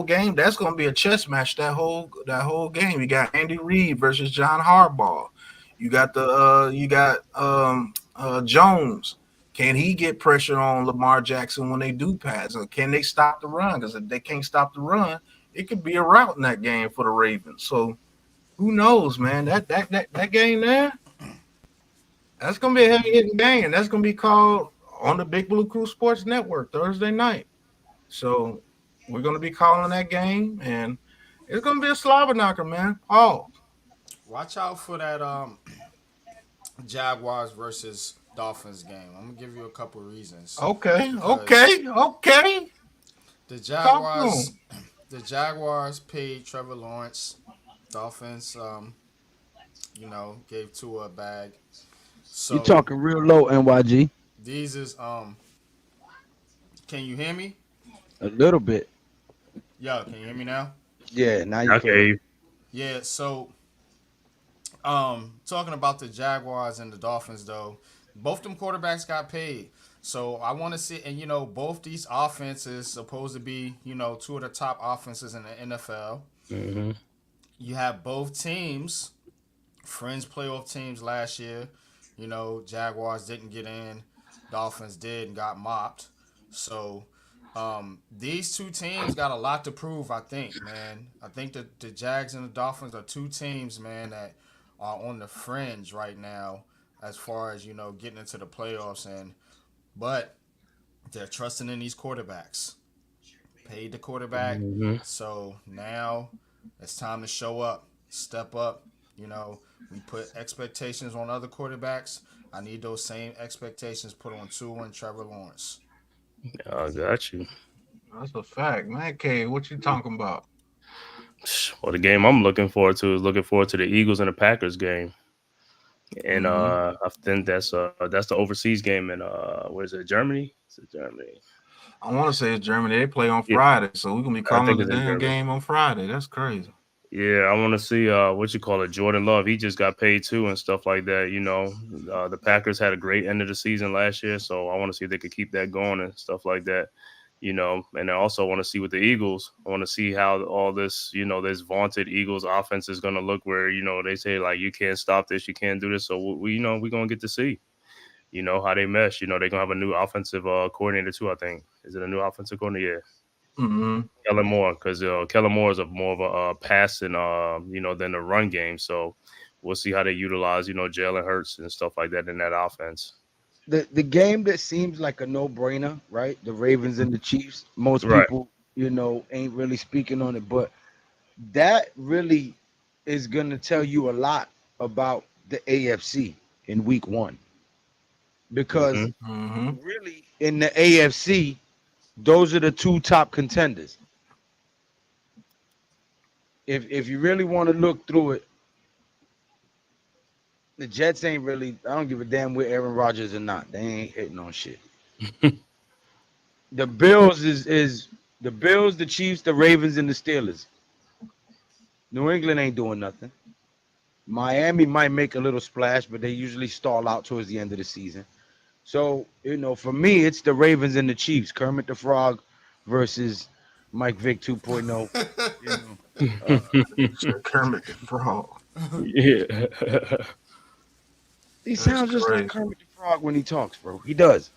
game, that's gonna be a chess match. That whole game. You got Andy Reid versus John Harbaugh. You got Jones. Can he get pressure on Lamar Jackson when they do pass? Or can they stop the run? Because if they can't stop the run, it could be a rout in that game for the Ravens. So who knows, man? That game there, that's gonna be a heavy hitting game. That's gonna be called on the Big Blue Crew Sports Network Thursday night. So we're gonna be calling that game, and it's gonna be a slobber knocker, man. Oh, Watch out for that Jaguars versus Dolphins game. I'm gonna give you a couple reasons okay, because okay, okay. the Talk to Jaguars, him. the Jaguars paid Trevor Lawrence. Dolphins, gave Tua a bag. You So talking real low, NYG? these is Can you hear me? A little bit. Yo, can you hear me now? Yeah, now you can. Okay. Yeah. So talking about the Jaguars and the Dolphins though, both them quarterbacks got paid. So I want to see, and both these offenses supposed to be, two of the top offenses in the NFL. Mm-hmm. You have both teams, friends playoff teams last year. Jaguars didn't get in, Dolphins did and got mopped. So these two teams got a lot to prove, I think, man. I think that the Jags and the Dolphins are two teams, man, that are on the fringe right now as far as, getting into the playoffs but they're trusting in these quarterbacks. Paid the quarterback. Mm-hmm. So now it's time to show up, step up. We put expectations on other quarterbacks. I need those same expectations put on Tua and Trevor Lawrence. I got you. That's a fact, man. K, what you talking about? Well, the game I'm looking forward to is looking forward to the Eagles and the Packers game, and Hmm. I think that's the overseas game in where is it? Germany? Is it Germany? I want to say it's Germany. They play on Yeah, Friday, so we're gonna be I calling think the it's in damn Germany. game on Friday. That's crazy. Yeah, I want to see what you call it, Jordan Love. He just got paid too and stuff like that. The Packers had a great end of the season last year, so I want to see if they could keep that going and stuff like that. And I also want to see with the Eagles. I want to see how all this, this vaunted Eagles offense is going to look. Where they say like you can't stop this, you can't do this. So we're gonna get to see, how they mesh. They're gonna have a new offensive coordinator too. I think is it a new offensive coordinator? Yeah. Hmm. Kellen Moore, because Kellen Moore is a more of a passing, than the run game. So we'll see how they utilize, Jalen Hurts and stuff like that in that offense. The game that seems like a no brainer, right? The Ravens and the Chiefs. Most Right. people, ain't really speaking on it, but that really is gonna tell you a lot about the AFC in Week 1 because Hmm. Hmm. really in the AFC, those are the two top contenders. If you really want to look through it, the Jets ain't really. I don't give a damn where Aaron Rodgers or not. They ain't hitting on shit. The Bills is the Bills, the Chiefs, the Ravens, and the Steelers. New England ain't doing nothing. Miami might make a little splash, but they usually stall out towards the end of the season. So, for me, it's the Ravens and the Chiefs. Kermit the Frog versus Mike Vick 2.0. You know, uh, Sir Kermit the Frog. Yeah. he That's sounds just like crazy. Kermit the Frog when he talks, bro. He does.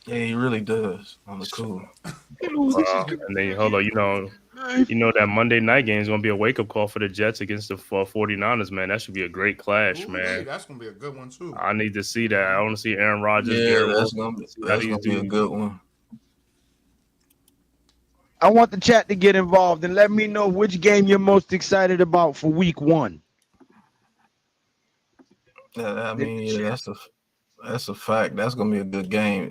Yeah, he really does on the cool. Hello, this is Kermit And the then hold on, Frog. that Monday night game is gonna be a wake up call for the Jets against the 49ers, man. That should be a great clash, Ooh, man. that's gonna be a good one too. I need to see that. I want to see Aaron Rodgers, Yeah, Garrett Wilson, see how that's these gonna be a dudes. good one. I want the chat to get involved and let me know which game you're most excited about for Week 1. I In the mean, yeah, chat. that's a fact. That's gonna be a good game.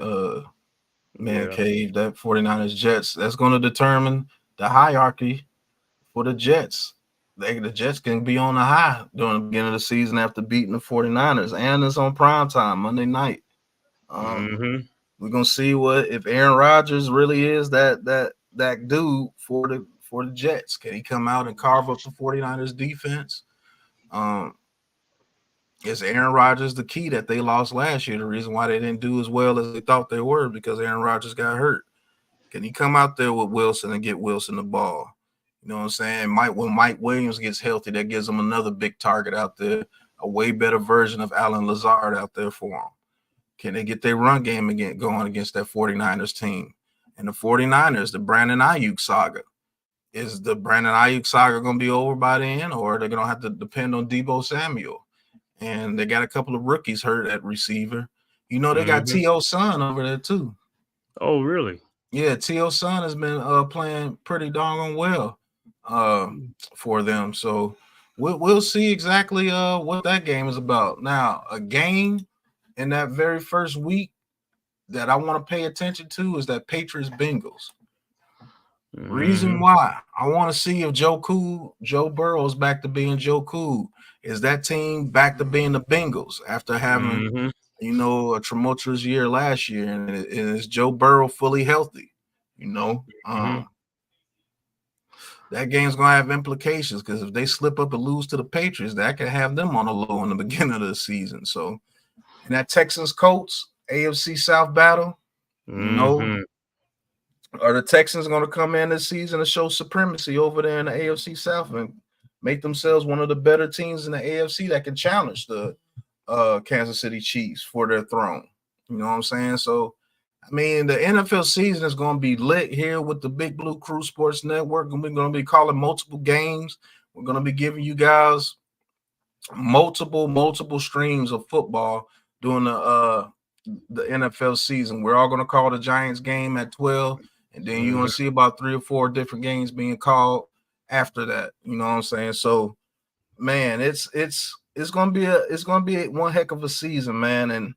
Man Yeah. cave, that 49ers Jets. That's gonna determine the hierarchy for the Jets. The Jets can be on the high during the beginning of the season after beating the 49ers. And it's on prime time Monday night. Um, Mm-hmm. we're gonna see what if Aaron Rodgers really is that dude for the Jets. Can he come out and carve up the 49ers defense? Um, is Aaron Rodgers the key that they lost last year? The reason why they didn't do as well as they thought they were because Aaron Rodgers got hurt. Can he come out there with Wilson and get Wilson the ball? You know what I'm saying? When Mike Williams gets healthy, that gives him another big target out there, a way better version of Alan Lazard out there for him. Can they get their run game again going against that 49ers team? And the 49ers, the Brandon Ayuk saga. Is the Brandon Ayuk saga going to be over by then, or are they going to have to depend on Debo Samuel? And they got a couple of rookies hurt at receiver. You know, they got Hmm. T.O. Son over there, too. Oh, really? Yeah, T.O. Son has been playing pretty doggone well uh, for them. So we'll see exactly what that game is about. Now, a game in that very first week that I want to pay attention to is that Patriots Bengals. Reason Hmm. why I want to see if Joe Burrow's back to being Joe Cool. Is that team back to being the Bengals after having, Hmm. a tumultuous year last year? And is Joe Burrow fully healthy? You know, Hmm. that game's gonna have implications because if they slip up and lose to the Patriots, that could have them on a low in the beginning of the season. So, in that Texans Colts AFC South battle, you know, Hmm. are the Texans going to come in this season and show supremacy over there in the AFC South and make themselves one of the better teams in the AFC that can challenge the Kansas City Chiefs for their throne? You know what I'm saying? So, I mean, the NFL season is going to be lit here with the Big Blue Crew Sports Network, and we're going to be calling multiple games. We're going to be giving you guys multiple streams of football during the NFL season. We're all going to call the Giants game at 12, and then you're going to Hmm. see about 3 or 4 different games being called after that. You know what I'm saying? So, man, it's going to be one heck of a season, man, and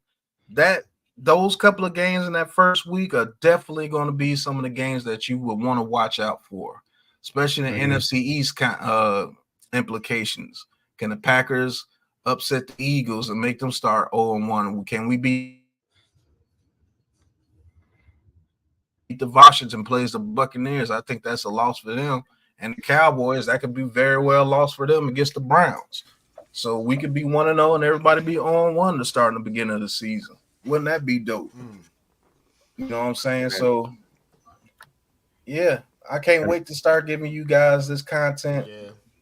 that those couple of games in that first week are definitely going to be some of the games that you would want to watch out for, especially the Hmm. NFC East implications. Can the Packers upset the Eagles and make them start 0-1? Can we beat the Washington plays the Buccaneers? I think that's a loss for them. And the Cowboys, that could be very well lost for them against the Browns. So we could be 1-0 and everybody be 0-1 to start in the beginning of the season. Wouldn't that be dope? You know what I'm saying? So yeah, I can't wait to start giving you guys this content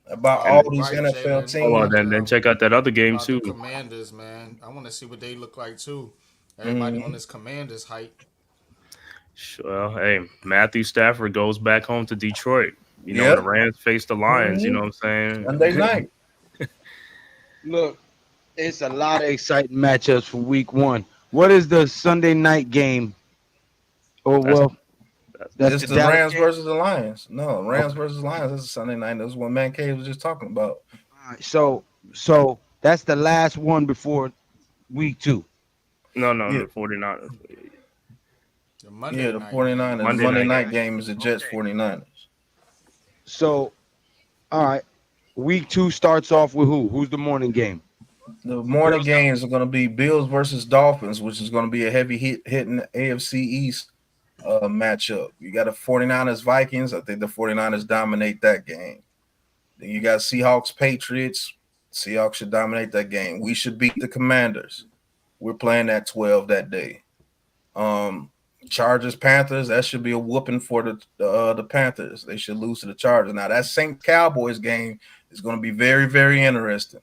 about all these NFL teams. Yeah. And You right, Jalen. hold on, And then check out that other game about the too. Commanders, man. I want to see what they look like too. Everybody on Mhm. this Commanders hype. Well, hey, Matthew Stafford goes back home to Detroit. You know, and the Yep. Rams face the Lions. You know Mhm. what I'm saying? Sunday night. Look, it's a lot of exciting matchups for week one. What is the Sunday night game? Oh That's well, that's It's the the Dallas Rams game. versus the Lions. No, Rams Okay. versus Lions. That's a Sunday night. That's what Man Cave was just talking about. All right. So that's the last one before week two. no, Yeah. the 49ers. The Monday Yeah, the night game. 49ers. The Monday Monday night night game. game is the Jets 49ers. So all right, week two starts off with who? Who's the morning game? The morning games are going to be Bills versus Dolphins, which is going to be a heavy hitting AFC East matchup. You got the 49ers Vikings. I think the 49ers dominate that game. Then you got Seahawks Patriots. Seahawks should dominate that game. We should beat the Commanders. We're playing at 12 that day. Um, Chargers Panthers. That should be a whooping for the Panthers. They should lose to the Chargers. Now that Saints Cowboys game is going to be very interesting.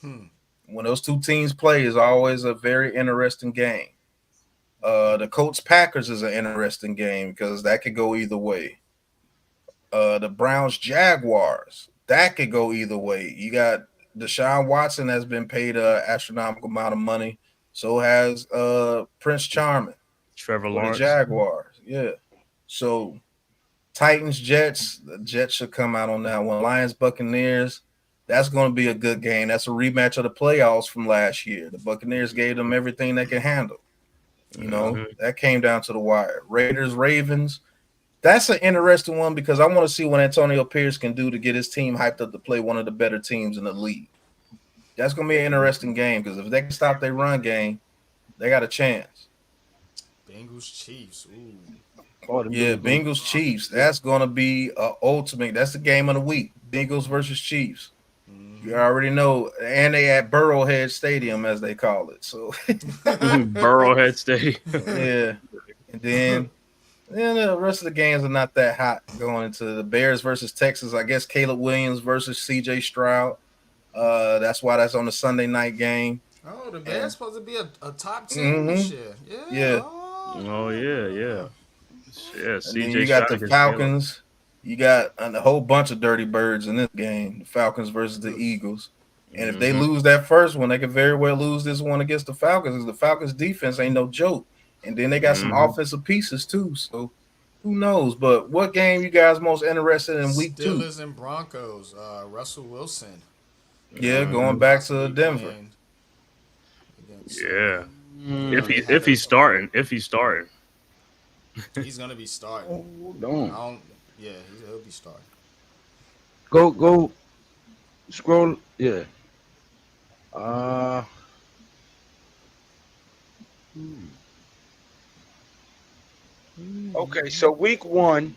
Hmm. When those two teams play, is always a very interesting game. The Colts Packers is an interesting game because that could go either way. The Browns Jaguars, that could go either way. You got Deshaun Watson has been paid an astronomical amount of money. So has Prince Charming Trevor for the Lawrence. Jaguars. Yeah. So Titans Jets, the Jets should come out on that one. Lions Buccaneers, that's going to be a good game. That's a rematch of the playoffs from last year. The Buccaneers gave them everything they can handle. Hmm. That came down to the wire. Raiders Ravens, that's an interesting one because I want to see what Antonio Pierce can do to get his team hyped up to play one of the better teams in the league. That's going to be an interesting game because if they can stop their run game, they got a chance. Bengals Chiefs. Ooh. Oh, them Yeah, Bills gonna Bengals Chiefs. That's going to be a ultimate. That's the game of the week. Bengals versus Chiefs. You Mm-hmm. already know, and they at Burrowhead Stadium as they call it. So Burrowhead Stadium. yeah, and then And the rest of the games are not that hot going into the Bears versus Texas. I guess Caleb Williams versus C.J. Stroud. That's why that's on the Sunday night game. Oh, the Bears And supposed to be a top team this mm-hmm, year. Yeah. yeah, Oh yeah, yeah, Oh. yeah. and then CJ you got Stroud the against Caleb. Falcons. You got a whole bunch of dirty birds in this game. The Falcons versus the The, Eagles. And if they Mm-hmm. lose that first one, they could very well lose this one against the Falcons. 'Cause the Falcons defense ain't no joke. And then they got some Mm-hmm. offensive pieces too. So who knows? But what game you guys most interested in week two? Steelers and Broncos. Russell Wilson Yeah, going back to possibly Denver. playing against. Yeah. If They Mm. he had if a. he's starting, if he's starting. He's gonna be starting. Hold I on. don't. Yeah, he'll be starting. Go scroll. Yeah. Uh. hmm. Okay, so week one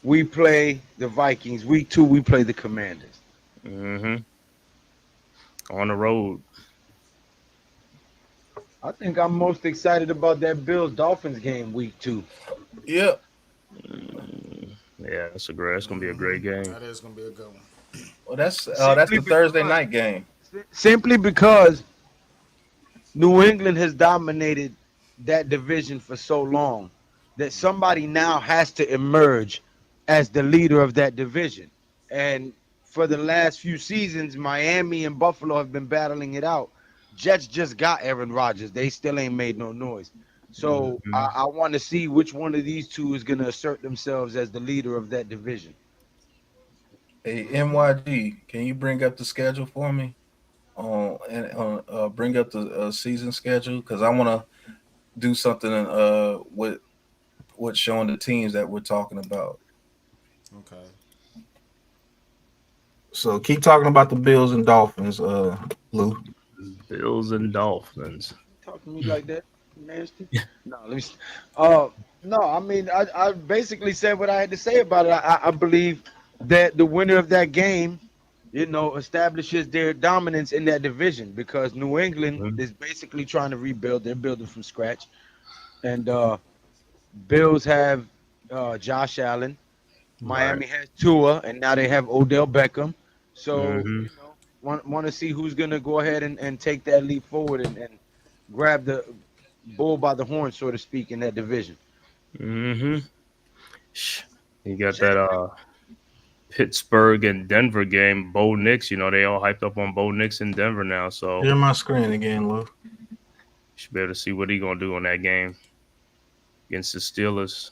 we play the Vikings. Week two we play the Commanders. Mm-hmm. On the road. I think I'm most excited about that Bills Dolphins game week two. Yep. Yeah, that's gonna be a great game. That is gonna be a good one. Well, that's Simply the Thursday because night game. simply because New England has dominated that division for so long that somebody now has to emerge as the leader of that division. And for the last few seasons, Miami and Buffalo have been battling it out. Jets just got Aaron Rodgers. They still ain't made no noise. So Hmm. I want to see which one of these two is going to assert themselves as the leader of that division. Hey, NYG, can you bring up the schedule for me? And bring up the season schedule because I want to do something with showing the teams that we're talking about. Okay. So keep talking about the Bills and Dolphins, Lou. Bills and Dolphins. Talk to me like that, nasty. No, let me. Uh, no, I mean, I basically said what I had to say about it. I believe that the winner of that game, establishes their dominance in that division because New England Mhm. is basically trying to rebuild. They're building from scratch, and Bills have Josh Allen. Right. Miami has Tua, and now they have Odell Beckham. So Hmm. want to see who's gonna go ahead and take that leap forward and grab the bull by the horn, so to speak, in that division. Hmm. You got that Genuinely, Pittsburgh and Denver game. Bo Nix, they all hyped up on Bo Nix in Denver now, so Share my screen again, Lou. you should be able to see what he gonna do on that game against the Steelers.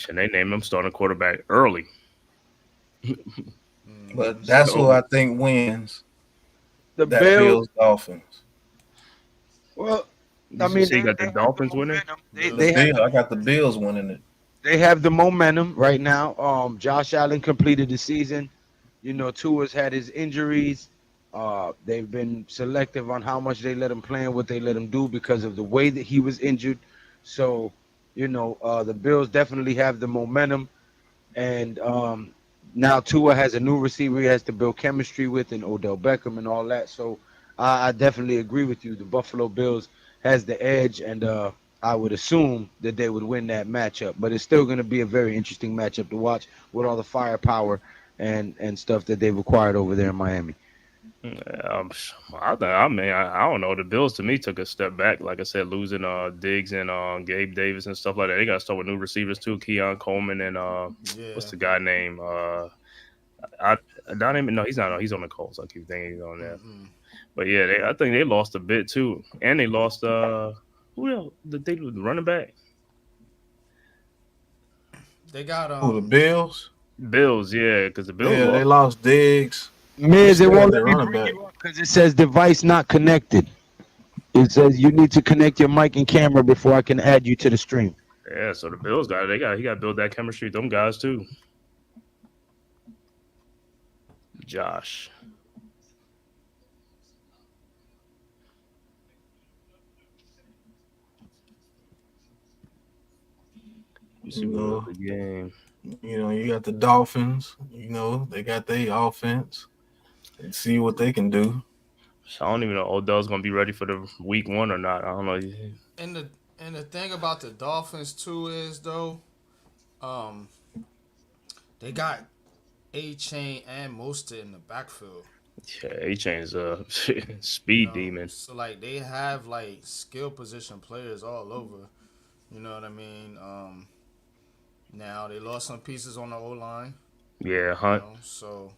And they named him starting quarterback early. But that's who So I think wins the that Bills. Bills Dolphins. Well, you I mean, say you got they the have the Dolphins winning. momentum. They The they Bills. have Bill, the I got the Bills winning it. they have the momentum right now. Josh Allen completed the season. Tua's had his injuries. They've been selective on how much they let him play and what they let him do because of the way that he was injured. So, the Bills definitely have the momentum, and now Tua has a new receiver he has to build chemistry with, and Odell Beckham and all that. So, I definitely agree with you. The Buffalo Bills has the edge, and I would assume that they would win that matchup. But it's still going to be a very interesting matchup to watch with all the firepower and stuff that they've acquired over there in Miami. I don't know. The Bills to me took a step back. Like I said, losing Diggs and Gabe Davis and stuff like that. They got to start with new receivers too. Keon Coleman and what's Yeah. the guy name? I don't even know. He's not. He's on the Colts. I keep thinking he's on there. Mm-mm. But yeah, I think they lost a bit too, and they lost who else? The running back They got Who the Bills? Bills. Yeah, because the Bills Yeah, they lost. lost Diggs. They Miz, it still got won't their let me running bring back. you up because it says device not connected. It says you need to connect your mic and camera before I can add you to the stream. Yeah, so the Bills got they got he got to build that chemistry with them guys too. Josh, you see You what was know, the game? you got the Dolphins. They got their offense. And see what they can do. So I don't even know Odell's gonna be ready for the week one or not. I don't know. And the thing about the Dolphins too is though, um, they got A Chain and Mostert in the backfield. Yeah, A Chain's a You speed know, demon. so like they have like skill position players all over. You know what I mean? Now they lost some pieces on the O line. Yeah, You Hunt, know, so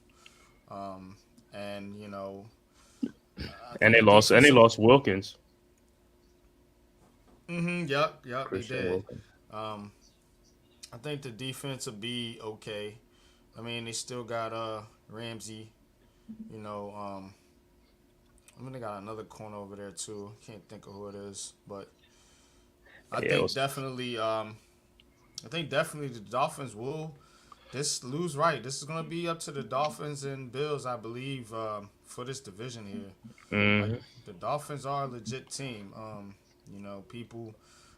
um, and you know, I and think the they defensive. lost Wilkins, Yep, they Christian did. Wilkins. Um, I think the defense will be okay. I mean, they still got Ramsey. You know, I mean they got another corner over there too. Can't think of who it is, but I Yeah, it think was. definitely, I think definitely the Dolphins will. This lose right. This is gonna be up to the Dolphins and Bills, I believe, for this division here. Like Hmm. the Dolphins are a legit team. You know, people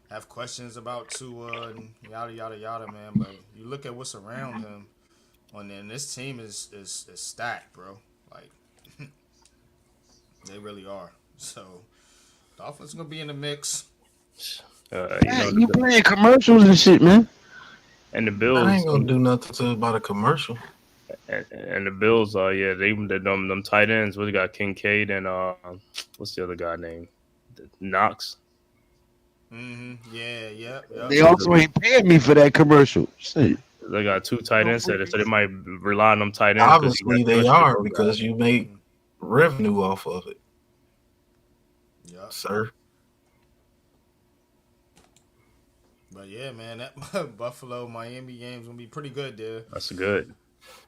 have questions about Tua and yada yada yada, man. But you look at what's around him, and this team is stacked, bro. Like they really are. So Dolphins gonna be in the mix. Pat, you playing commercials and shit, man. And the That ain't Bills, gonna do nothing to about a commercial. and the Bills, yeah, them tight ends. What they got? Kincaid and what's the other guy name? Knox. Yeah. Yep. They also ain't paying me for that commercial. Shit. They got two tight No ends free. there, so they might rely on them tight ends because he got Obviously, they trust with are those guys. because you make revenue off of it, Yep. sir. But yeah, man, that Buffalo Miami game's gonna be pretty good there. That's good.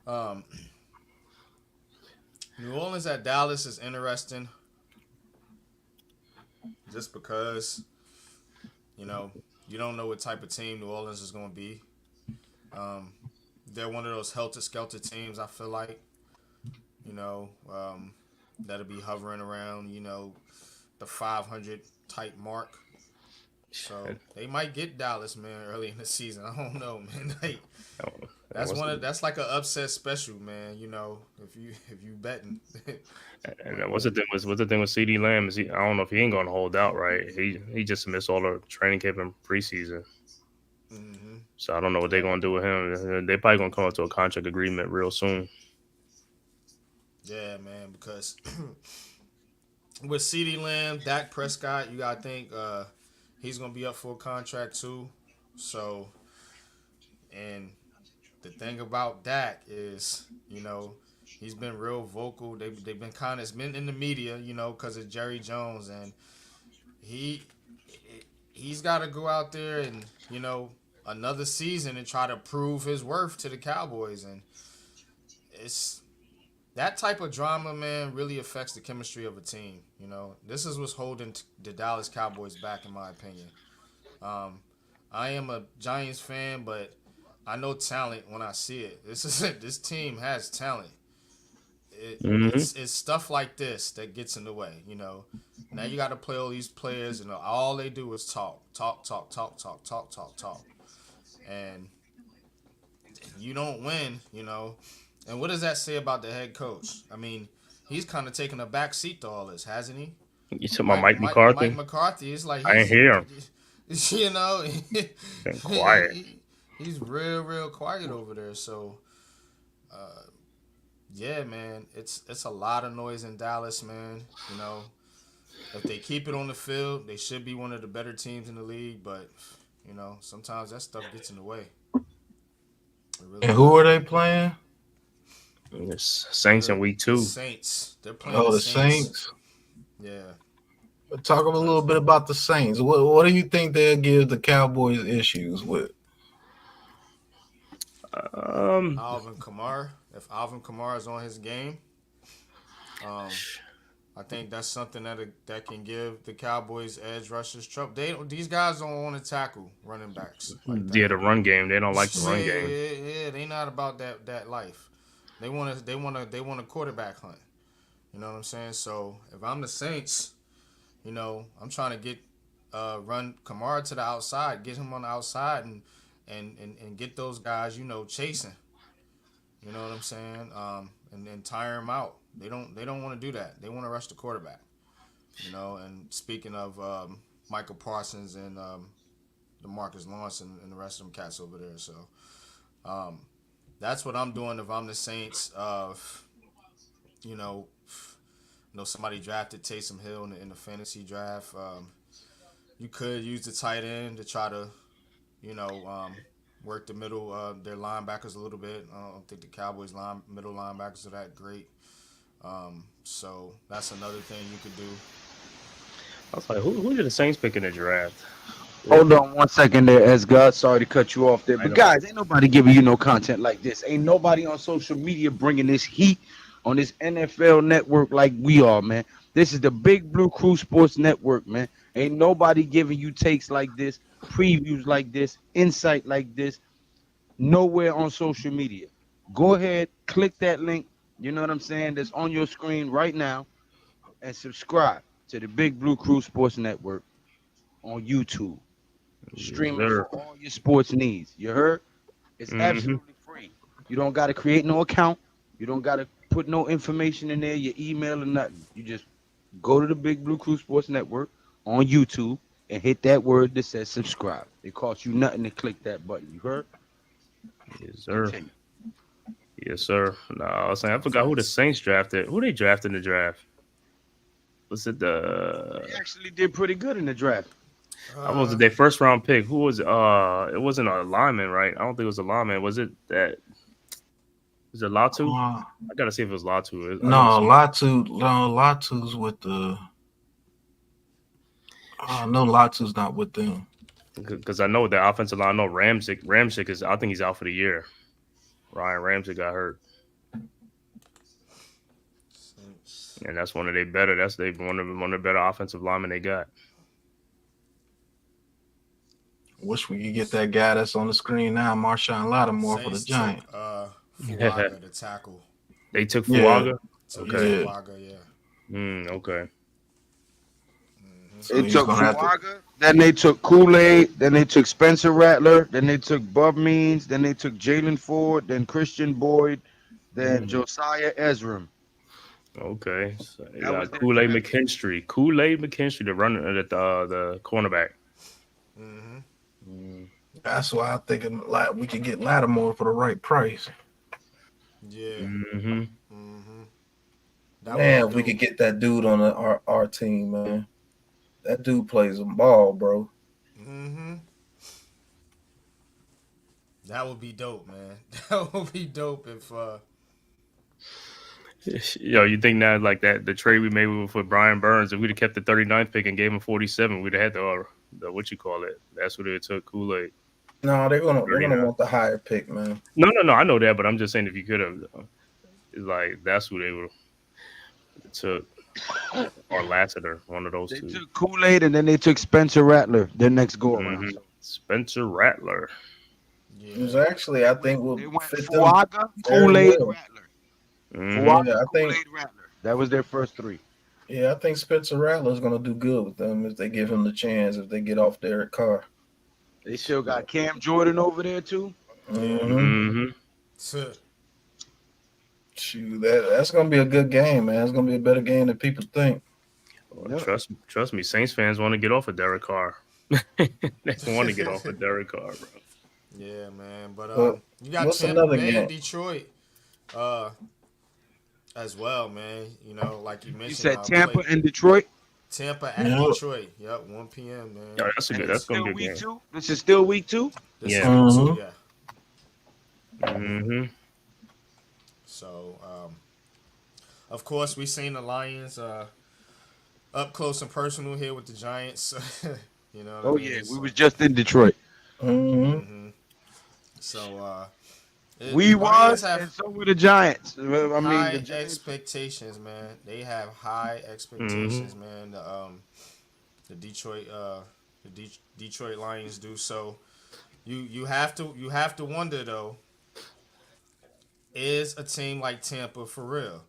Um, New Orleans at Dallas is interesting just because you know you don't know what type of team New Orleans is gonna be. Um, they're one of those helter skelter teams. I feel like you know that'll be hovering around the 500 type mark. So And, they might get Dallas, man, early in the season. I don't know, man. Like and that's what's the, that's like an upset special, man. You know, if you betting, and but what's the thing with CD Lamb is I don't know if he ain't gonna hold out right. He just missed all the training camp and preseason, mm-hmm. so I don't know what they're Yep, gonna do with him. They probably gonna come up to a contract agreement real soon. yeah, man. Because with C.D. Lamb, Dak Prescott, you gotta think he's gonna be up for a contract too. So, and the thing about Dak is, he's been real vocal. They've been kind of it's been in the media, because of Jerry Jones, and he he's got to go out there and another season and try to prove his worth to the Cowboys, and it's that type of drama, man, really affects the chemistry of a team. This is what's holding the Dallas Cowboys back, in my opinion. Um, I am a Giants fan, but I know talent when I see it. This is it. This team has talent. It, Hmm. it's stuff like this that gets in the way. Now you got to play all these players, and all they do is talk, talk, talk, talk, talk, talk, talk, talk, and you don't win. And what does that say about the head coach? I mean, he's kind of taking a back seat to all this, hasn't he? You talking about Mike Mike Mike Mike McCarthy? McCarthy is like I ain't he's hear him. you know Been quiet. he's real quiet over there. So yeah, man, it's a lot of noise in Dallas, man. If they keep it on the field, they should be one of the better teams in the league. But sometimes that stuff gets in the way. It really And who are does, they man. playing? It's Saints in week The two. Saints, they're playing Oh, the the Saints. Saints. Yeah, Talk a little because bit about the Saints. What do you think they'll give the Cowboys issues with? Um, If Alvin Kamara is on his game, um, I think that's something that can give the Cowboys edge rushers trouble. These guys don't want to tackle running backs like yeah, that. the run game. They don't like the Yeah, run game. yeah, yeah. They not about that life. They want a quarterback hunt. You know what I'm saying? So if I'm the Saints, I'm trying to run Kamara to the outside, get him on the outside, and get those guys chasing. You know what I'm saying? And then tire him out. They don't want to do that. They want to rush the quarterback. And speaking of Michael Parsons and DeMarcus Lawrence and the rest of them cats over there, so um, that's what I'm doing if I'm the Saints. You know, somebody drafted Taysom Hill in the fantasy draft. You could use the tight end to try to you know work the middle their linebackers a little bit. I don't think the Cowboys middle linebackers are that great. So that's another thing you could do. I was like, who did the Saints pick in the draft? Did they Hold pick? on 1 second there, S God. Sorry to cut you off there. I But know. guys, ain't nobody giving you no content like this. Ain't nobody on social media bringing this heat on this NFL network like we are, man. This is the Big Blue Crew Sports Network, man. Ain't nobody giving you takes like this, previews like this, insight like this, nowhere on social media. Go ahead, click that link. You know what I'm saying? That's on your screen right now, and subscribe to the Big Blue Crew Sports Network on YouTube, Yes, streaming for sir. all your sports needs. You heard? It's Mm-hmm. absolutely free. You don't got to create no account. You don't got to put no information in there, your email or nothing. You just go to the Big Blue Crew Sports Network on YouTube and hit that word that says subscribe. It costs you nothing to click that button. You heard? Yes, sir. Continue. Yes, sir. No, I was saying I No forgot who the facts. Saints drafted. Who they drafted in the draft? Was it They the? actually did pretty good in the draft. I was Uh, it their first round pick? Who was? It wasn't a lineman, right? I don't think it was a lineman. Was it that? Was it Latu? Uh, I gotta see if it was Latu. I know no, it's Latu's with the. No, Latu's not with them. because I know the offensive line. I know Ramsick. Ramsick is. I think he's out for the year. Ryan Ramsey got hurt, Saints. and that's one of their better. That's they one of the better offensive linemen they got. Wish we could get that guy that's on the screen now, Marshawn Lattimore for the Saints took Giants. Fuaga, the tackle. They took Yeah, Fuaga. Took Okay. yeah. Fuaga, yeah. Okay. So They he's took gonna have to. Fuaga, then they took Kool-Aid, then they took Spencer Rattler, then they took Bub Means, then they took Jalen Ford, then Christian Boyd, then Mm, Josiah Ezram. okay. So they That was got their Kool Aid draft. McKinstry. Kool Aid McKinstry, the runner, the cornerback. Mm-hmm. Mm, That's why I think like we could get Lattimore for the right price. Yeah. mm-hmm. Mm-hmm. That would be Man, if we dope. could get that dude on our team, man. That dude plays a ball, bro. Mm-hmm. That would be dope, man. That would be dope if Yo, you think now like that the trade we made with Brian Burns, if we'd have kept the 39th pick and gave him 47, we'd have had the what you call it. That's what it took, Kool Aid. No, they're gonna 39. want the higher pick, man. No. I know that, but I'm just saying if you could have, it's like that's who they would have took or Lassiter, one of those They two. took Kool-Aid and then they took Spencer Rattler their next go around. Hmm. So Spencer Rattler. It was yeah. actually, I they went think, will they went fit them Fuaga, very Kool-Aid, well. Rattler. Hmm. Fuaga, Yeah, I think. Kool-Aid, Rattler. That was their first three. Yeah, I think Spencer Rattler's gonna do good with them if they give him the chance. If they get off Derek Carr. They still got Cam Jordan over there too. Yeah. Mm-hmm. Hmm. Tuh. Shoot, that's gonna be a good game, man. It's gonna be a better game than people think. Yep. Trust me, Saints fans want to get off of Derek Carr. They want to get off of Derek Carr, bro. Yeah, man. But But you got what's Tampa another Bay and game? Detroit uh as well, man. Like you You mentioned, said Tampa play and Detroit. Tampa at Yeah. Detroit. Yep, 1 p.m. Yeah, man. And it's that's gonna still be a week game. two. This is still week two. This is Yeah. week two, Mm-hmm. yeah. Hmm. So, of course, we seen the Lions up close and personal here with the Giants. You know what I Oh mean? yeah, we So, was just in Detroit. Mm-hmm. hmm so the We Lions was, have and so were the Giants. Well, I mean, the high Giants. expectations, man. They have high Hmm. expectations, man. The Detroit Detroit Lions do. So you have to wonder though, is a team like Tampa for real?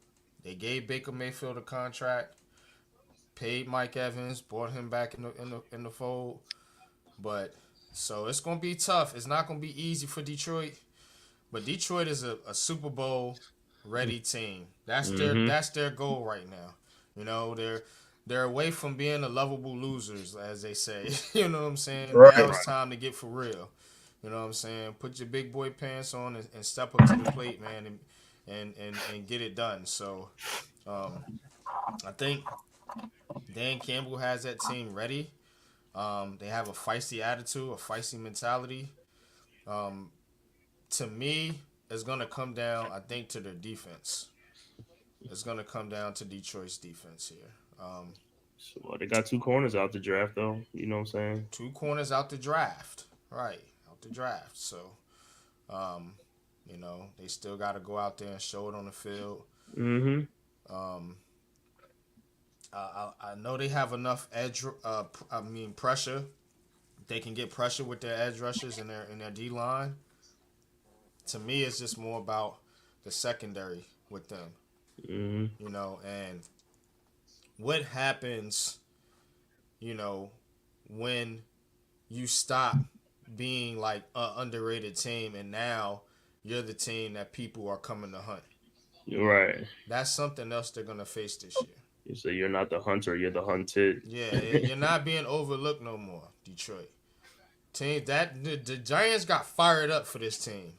They gave Baker Mayfield a contract, paid Mike Evans, brought him back in the fold, but so it's gonna be tough. It's not gonna be easy for Detroit, but Detroit is a Super Bowl. ready team. Mm-hmm. That's their goal right now. You know, they're away from being the lovable losers, as they say. You know what I'm saying? Now Right. it's time to get for real. You know what I'm saying? Put your big boy pants on and step up to the plate, man, and get it done. So um, I think Dan Campbell has that team ready. They have a feisty attitude, a feisty mentality. Um, to me, it's gonna come down, I think, to their defense. It's gonna come down to Detroit's defense here. So they got two corners out the draft though. You know what I'm saying? Two corners out the draft, right? Out the draft. So, um, they still got to go out there and show it on the field. Mm-hmm. Um, I know they have enough edge. Pressure. They can get pressure with their edge rushers and their D line. To me, it's just more about the secondary with them. Mm-hmm. And what happens, you know, when you stop being like an underrated team and now you're the team that people are coming to hunt. Right. That's something else they're gonna face this year. You say you're not the hunter, you're the hunted. Yeah, you're not being overlooked no more, Detroit. Team that the Giants got fired up for this team.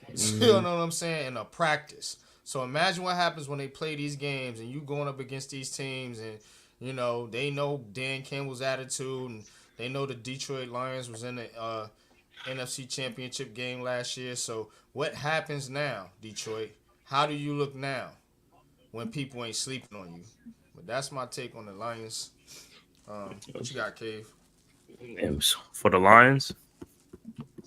You Mm-hmm. know what I'm saying? In a practice. So imagine what happens when they play these games and you going up against these teams and they know Dan Campbell's attitude and they know the Detroit Lions was in the NFC Championship game last year. So what happens now, Detroit? How do you look now when people ain't sleeping on you? But that's my take on the Lions. What you got, Cave? And for the Lions.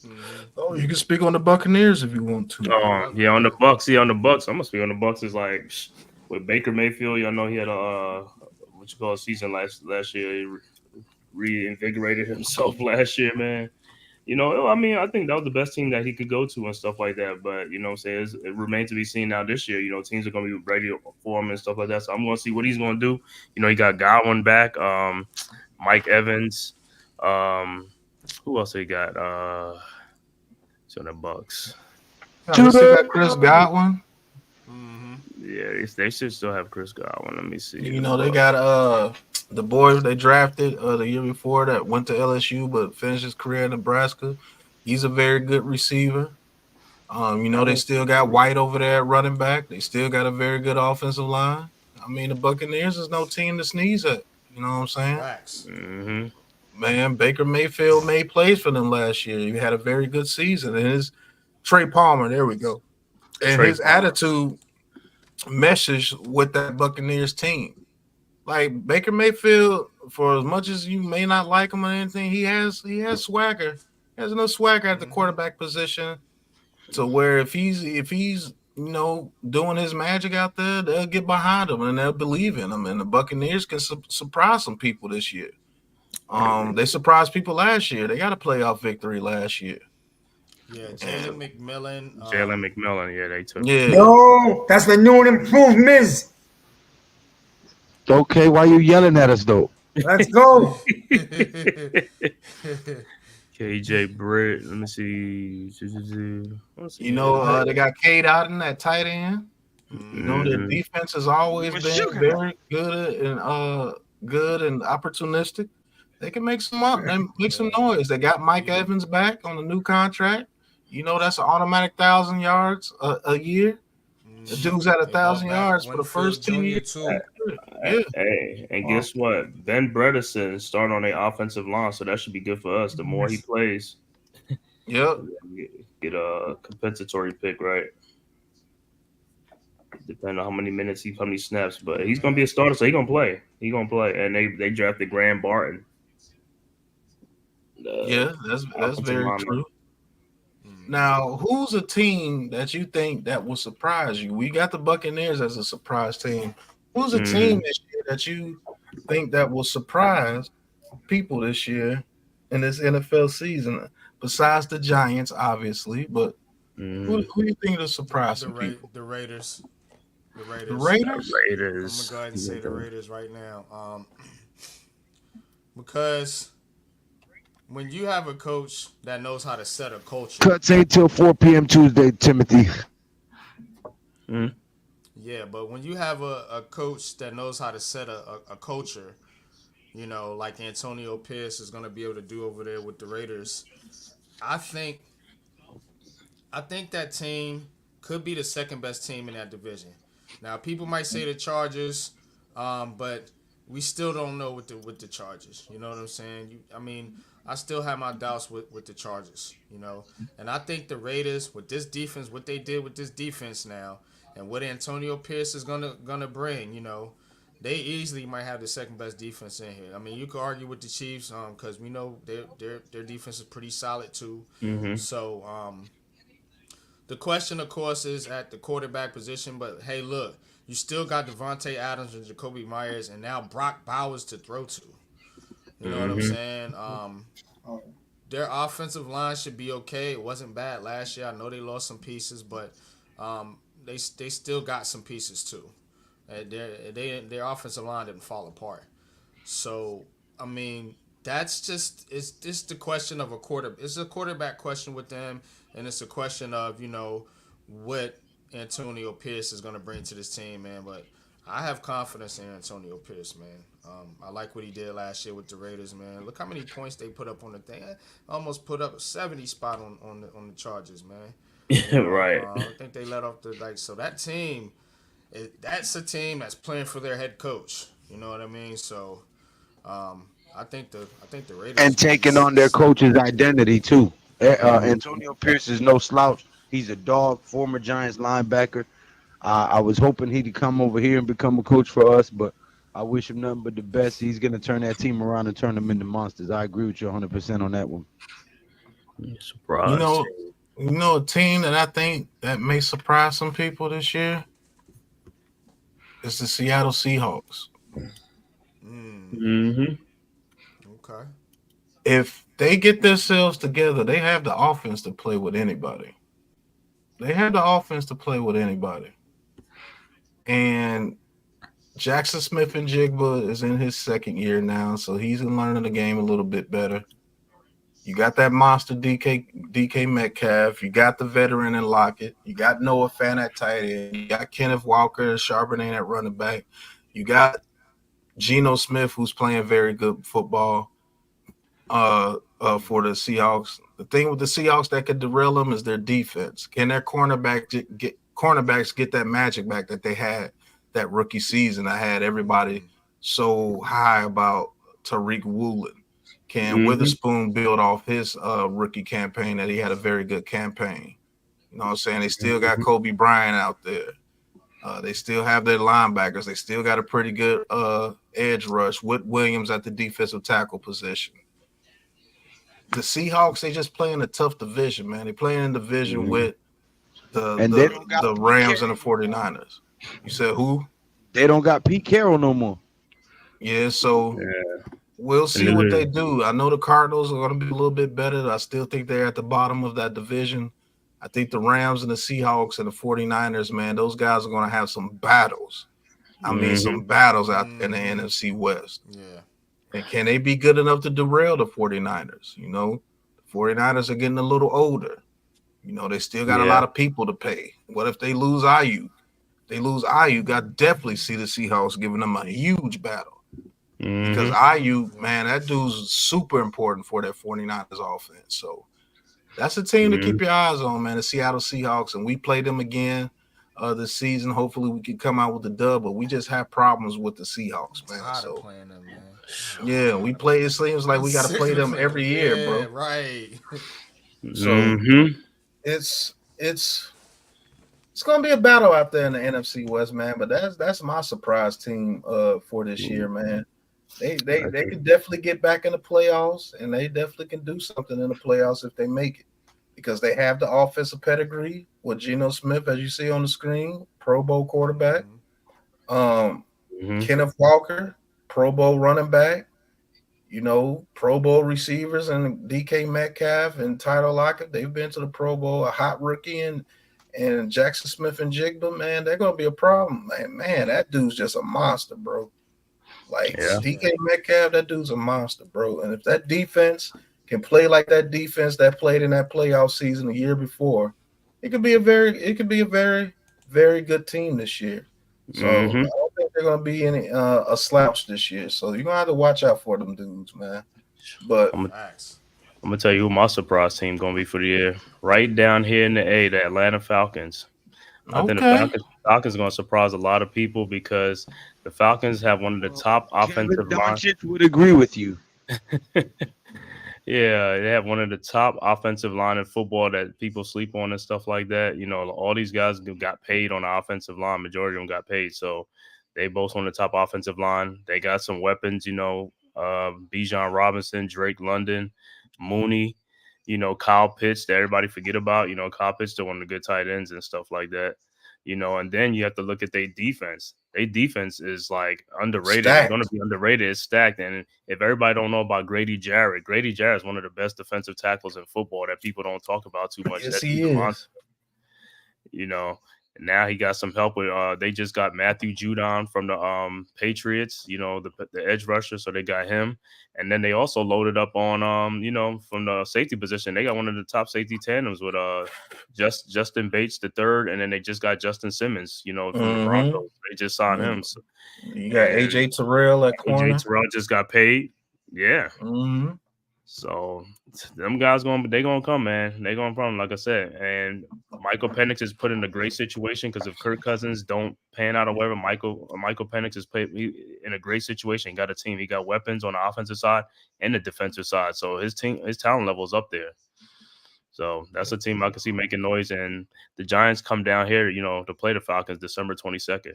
Mm-hmm. Oh, you can speak on the Buccaneers if you want to. Whatever, Yeah, on the whatever. Bucks. Yeah, on the Bucks. I'm gonna speak on the Bucks. Is like with Baker Mayfield. Y'all know he had a what you call a season last year. He reinvigorated himself last year, man. I mean, I think that was the best team that he could go to and stuff like that. But what I'm saying it remains to be seen now this year. Teams are gonna be ready for him and stuff like that. So I'm gonna see what he's gonna do. He got Godwin back, Mike Evans, who else he got? It's on the Bucks. Yeah, they still got Chris Godwin. Mm-hmm. Yeah, they should still have Chris Godwin. Let me see the They Bucks. got the boy they drafted the year before that went to LSU but finished his career in Nebraska. He's a very good receiver. They still got White over there at running back. They still got a very good offensive line. I mean, the Buccaneers is no team to sneeze at. You know what I'm saying? Facts. Mm-hmm. Man, Baker Mayfield made plays for them last year. He had a very good season. And his Trey Palmer, there we go. And Trey his Palmer. attitude meshes with that Buccaneers team. Like Baker Mayfield, for as much as you may not like him or anything, he has swagger. He has enough swagger at the Mm-hmm. quarterback position to where if he's doing his magic out there, they'll get behind him and they'll believe in him. And the Buccaneers can surprise some people this year. They surprised people last year. They got a playoff victory last year. Yeah, Jalen And McMillan. Jalen McMillan. Yeah, they took him. yeah, Yo, that's the new and improved Miz. Okay, why you yelling at us though? Let's go. KJ Britt. Let me see. Let's see. Yeah, they got Cade Otton at tight end. Their Mm-hmm. hmm defense has always With been sugar. very good and opportunistic. They can make some up and make some Yeah. noise. They got Mike He, Evans back on the new contract. That's an automatic 1,000 yards a year. The mm-hmm. dude's at a They brought thousand back yards for the Winfield first 10 years. Jr. too. Yeah, Hey, and um, guess what? Ben Bredesen starting on the offensive line, so that should be good for us. The more he plays, yep, get a compensatory pick, right? Depending on how many snaps, but he's gonna be a Mm-hmm. starter, so he gonna play. He gonna play, and they drafted Graham Barton, the yeah. That's offensive very lineman. true. Mm-hmm. Now, who's a team that you think that will surprise you? We got the Buccaneers as a surprise team. Who's a team hmm this year that you think that will surprise people this year in this NFL season? Besides the Giants, obviously, but who hmm who do you think will surprise some people? The Raiders. The The Raiders. Raiders? I'm gonna go Raiders. ahead and say the Raiders right now. Because when you have a coach that knows how to set a culture, Cuts ain't till 4 p.m. Tuesday, Timothy. Mhm. Yeah, but when you have a coach that knows how to set a culture, like Antonio Pierce is going to be able to do over there with the Raiders, I think I think that team could be the second best team in that division. Now, people might say the Chargers, but we still don't know with the Chargers. You know what I'm saying? I mean, I still have my doubts with the Chargers. And I think the Raiders with this defense, what they did with this defense now, and what Antonio Pierce is gonna bring, they easily might have the second best defense in here. I mean, you could argue with the Chiefs, because we know their defense is pretty solid too. Hmm. So the question, of course, is at the quarterback position. But hey, look, you still got Devontae Adams and Jacoby Myers, and now Brock Bowers to throw to. You know what I'm Hmm. saying? Their offensive line should be okay. It wasn't bad last year. I know they lost some pieces, but they still got some pieces too. Their offensive line didn't fall apart. So I mean, that's just it's just the question of a quarter. It's a quarterback question with them, and it's a question of what Antonio Pierce is going to bring to this team, man. But I have confidence in Antonio Pierce, man. I like what he did last year with the Raiders, man. Look how many points they put up on the thing. Almost put up a 70 spot on the Chargers, man. Right. I think they let off the so that team. That's a team that's playing for their head coach. You know what I mean? So I think the Raiders And could be taking on their set. coach's identity too. Hmm. Antonio Pierce is no slouch. He's a dog, former Giants linebacker. I was hoping he'd come over here and become a coach for us, but I wish him nothing but the best. He's going to turn that team around and turn them into monsters. I agree with you 100% on that one. You Surprised. know, a team that I think that may surprise some people this year is the Seattle Seahawks. Mm, Hmm. okay. If they get themselves together, they have the offense to play with anybody. They have the offense to play with anybody. And Jackson Smith and Jigba is in his second year now, so he's learning the game a little bit better. You got that monster DK Metcalf. You got the veteran in Lockett. You got Noah Fan at tight end. You got Kenneth Walker and Charbonnet at running back. You got Geno Smith, who's playing very good football for the Seahawks. The thing with the Seahawks that could derail them is their defense. Can their cornerbacks get that magic back that they had that rookie season? I had everybody Mm, so high about Tariq Woolen. Can Hmm. Witherspoon build off his rookie campaign that he had a very good campaign? You know what I'm saying? They still got Kobe Bryant out there. They still have their linebackers. They still got a pretty good edge rush with Williams at the defensive tackle position. The Seahawks, they just play in a tough division, man. They play in a division Hmm. with the And they the don't got the Pete Rams and the Carroll no more. 49ers. You said who? They don't got Pete Carroll no more. Yeah, so Yeah. we'll And see then what they do. I know the Cardinals are going to be a little bit better. I still think they're at the bottom of that division. I think the Rams and the Seahawks and the 49ers, man, those guys are going to have some battles. I mean, Hmm. some battles out in the mm-hmm. NFC West. Yeah. And can they be good enough to derail the 49ers? The 49ers are getting a little older. They still got a Yeah. lot of people to pay. What if they lose IU? They lose IU, I definitely see the Seahawks giving them a huge battle because Hmm. IU, Yeah. man, that dude's super important for that 49ers offense. So that's a team to Hmm. keep your eyes on, man, the Seattle Seahawks. And we play them again this season. Hopefully we can come out with the dub, but we just have problems with the Seahawks, I'm man. tired of So, playing them, man. yeah, we play. It seems like I'm we got to sick play of them playing them. every year, Yeah, bro. right. So Hmm. it's gonna be a battle out there in the NFC West, man. But that's my surprise team for this year, man. They can definitely get back in the playoffs, and they definitely can do something in the playoffs if they make it, because they have the offensive pedigree with Geno Smith, as you see on the screen, Pro Bowl quarterback. Mm-hmm. Um, Hmm. Kenneth Walker, Pro Bowl running back. Pro Bowl receivers and DK Metcalf and Tyler Lockett. They've been to the Pro Bowl. A hot rookie and Jackson Smith and Jigba, man, they're gonna be a problem, man. Man, that dude's just a monster, bro. Like Yeah. Yeah. DK Metcalf, that dude's a monster, bro. And if that defense can play like that defense that played in that playoff season the year before, it could be a very, very good team this year. So Mm-hmm. I don't think they're gonna be any a slouch this year. So you're gonna have to watch out for them dudes, man. But I'm, Facts. I'm gonna tell you who my surprise team gonna be for the year. Right down here in the A, the Atlanta Falcons. I think the okay, Falcons gonna surprise a lot of people because the Falcons have one of the Well, top Kevin offensive line. Doncic would agree with you. Yeah, they have one of the top offensive line in football that people sleep on and stuff like that. You know, all these guys got paid on the offensive line. Majority of them got paid, so they both on the top offensive line. They got some weapons. You know, Bijan Robinson, Drake London, Mooney. You know, Kyle Pitts that everybody forget about. You know, Kyle Pitts still one of the good tight ends and stuff like that. You know, and then you have to look at their defense. Their defense is like underrated. It's going to stacked. be underrated. It's stacked, and if everybody don't know about Grady Jarrett is one of the best defensive tackles in football that people don't talk about too much. Yes, That dude's he a monster, is. you know. And now he got some help with. They just got Matthew Judon from the Patriots, you know, the edge rusher. So they got him, and then they also loaded up on you know, from the safety position. They got one of the top safety tandems with Justin Bates the third, and then they just got Justin Simmons, you know, from the Mm-hmm. Broncos. They just signed him, so, You got and AJ Terrell at AJ corner. Terrell just got paid. Yeah, Mm-hmm. so them guys gonna come, man. They gonna come, like I said. And Michael Penix is put in a great situation because if Kirk Cousins don't pan out or whatever, Michael Penix is in a great situation. He got a team. He got weapons on the offensive side and the defensive side. So his talent level is up there. So that's a team I can see making noise. And the Giants come down here, you know, to play the Falcons December 22nd.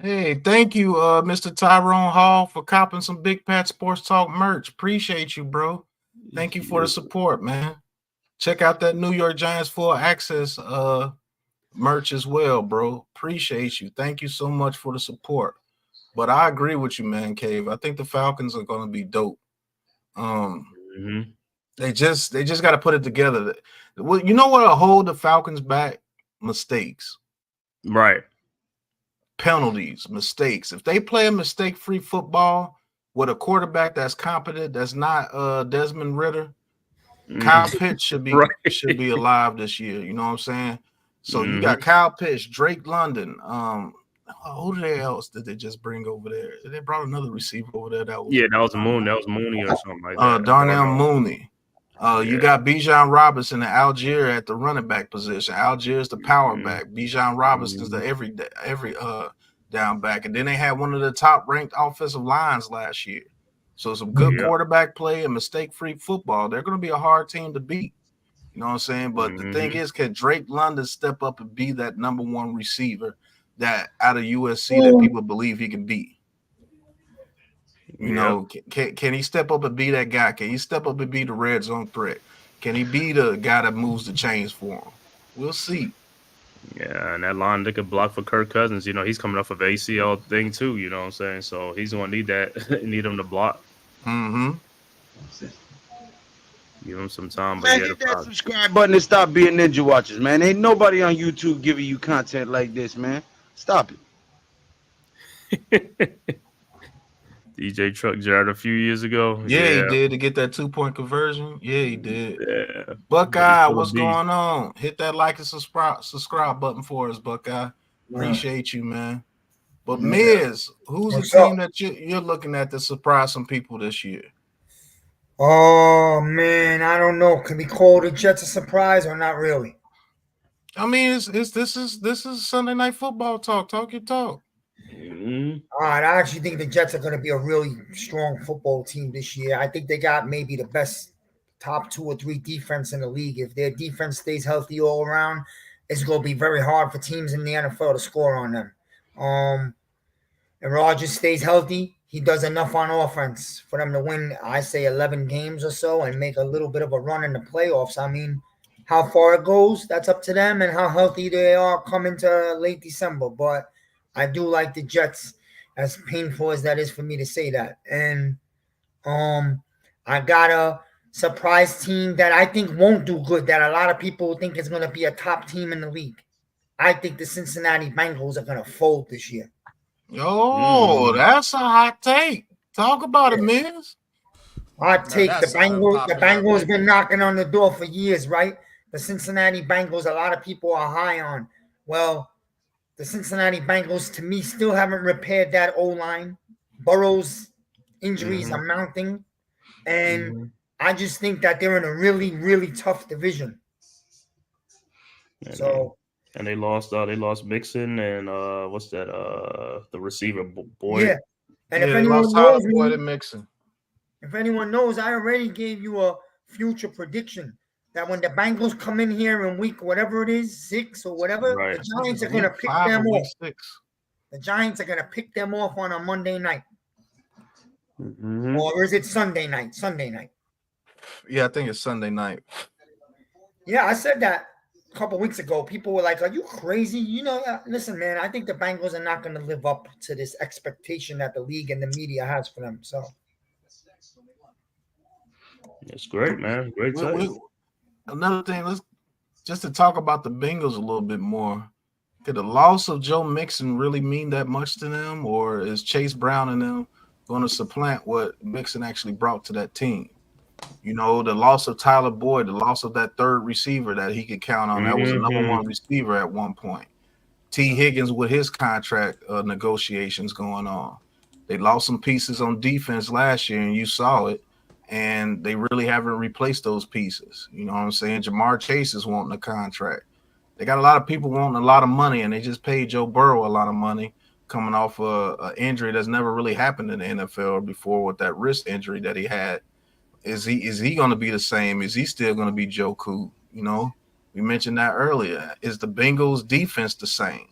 Hey, thank you, Mr. Tyrone Hall, for copping some Big Pat Sports Talk merch. Appreciate you, bro. Thank you for the Yes. support, man. Check out that New York Giants full access merch as well, bro. Appreciate you. Thank you so much for the support. But I agree with you, man, Cave. I think the Falcons are gonna be dope. Um, Mm-hmm. they just got to put it together. Well, you know what'll hold the Falcons back? Mistakes, Right. penalties, mistakes. If they play a mistake-free football with a quarterback that's competent, that's not Desmond Ritter, Kyle Mhm. Pitts should be should Right. be alive this year. You know what I'm saying? So you got Hmm. Kyle Pitts, Drake London. Who else did they just bring over there? They brought another receiver over there that was Yeah, that was Mooney or something like that. Darnell Darnell. Mooney. You Yeah. got Bijan Robinson and Algier at the running back position. Algier's the power Mhm. back. Bijan Robinson's the Mhm. every down back. And then they had one of the top ranked offensive lines last year. So some good Yep. quarterback play and mistake free football. They're going to be a hard team to beat. You know what I'm saying? But the thing Mhm. is, can Drake London step up and be that number one receiver that out of USC that people believe he can be? You Yep. know, can he step up and be that guy? Can he step up and be the red zone threat? Can he be the guy that moves the chains for him? We'll see. Yeah, and that line they could block for Kirk Cousins. You know, he's coming off of ACL thing too. You know what I'm saying? So he's gonna need that. Need him to block. Mm-hmm. Give him some time. But Man, yeah, the hit that problem. subscribe button and stop being ninja watchers, man. Ain't nobody on YouTube giving you content like this, man. Stop it. DJ Truck Jarrett a few years ago. Yeah, he Yeah, did to get that 2 point conversion. Yeah, he did. yeah. But he's Buckeye, still a what's beast. going on? Hit that like and subscribe button for us, Buckeye. Appreciate you, man. But Yeah. Miz, who's the What's team up? that you're looking at to surprise some people this year? Oh man, I don't know. Can we call the Jets a surprise or not really? I mean, it's this is Sunday night football talk. Talk your talk. Mhm. All right, I actually think the Jets are going to be a really strong football team this year. I think they got maybe the best top two or three defense in the league. If their defense stays healthy all around, it's going to be very hard for teams in the NFL to score on them. Um, and Rodgers stays healthy, he does enough on offense for them to win, I say, 11 games or so and make a little bit of a run in the playoffs. I mean, how far it goes, that's up to them and how healthy they are coming to late December. But I do like the Jets, as painful as that is for me to say that. And um, I got a surprise team that I think won't do good, that a lot of people think is going to be a top team in the league. I think the Cincinnati Bengals are going to fold this year. Oh, Mm. that's a hot take. Talk about it, Yeah. Miz. Hot Man, take. The that's an Bengals. The unpopular Bengals been opinion. knocking on the door for years, right? The Cincinnati Bengals. A lot of people are high on. Well, the Cincinnati Bengals, to me, still haven't repaired that O line. Burrow's injuries Mm-hmm. are mounting, and Mm-hmm. I just think that they're in a really, really tough division. And So they lost Mixon and what's that the receiver Boyd. yeah, and Yeah, they lost Tyler Boyd and Mixon. If anyone knows, I already gave you a future prediction that when the Bengals come in here in week whatever it is, 6 or whatever, Right. the I think Giants it's are gonna week pick 5 them or week off. 6. The Giants are gonna pick them off on a Monday night, Mm-hmm. or is it Sunday night? Sunday night. Yeah, I think it's Sunday night. Yeah, I said that a couple weeks ago. People were like, "Are you crazy?" Listen, man. I think the Bengals are not going to live up to this expectation that the league and the media has for them. So It's great, man. Great We, take. another thing, let's just to talk about the Bengals a little bit more. Could the loss of Joe Mixon really mean that much to them, or is Chase Brown and them going to supplant what Mixon actually brought to that team? You know, the loss of Tyler Boyd, the loss of that third receiver that he could count on. That was a number Mm-hmm. one receiver at one point. T. Higgins with his contract negotiations going on. They lost some pieces on defense last year, and you saw it. And they really haven't replaced those pieces. You know what I'm saying? Jamar Chase is wanting a contract. They got a lot of people wanting a lot of money, and they just paid Joe Burrow a lot of money coming off a injury that's never really happened in the NFL before with that wrist injury that he had. Is he going to be the same? Is he still going to be Joe Cool? You know, we mentioned that earlier. Is the Bengals defense the same?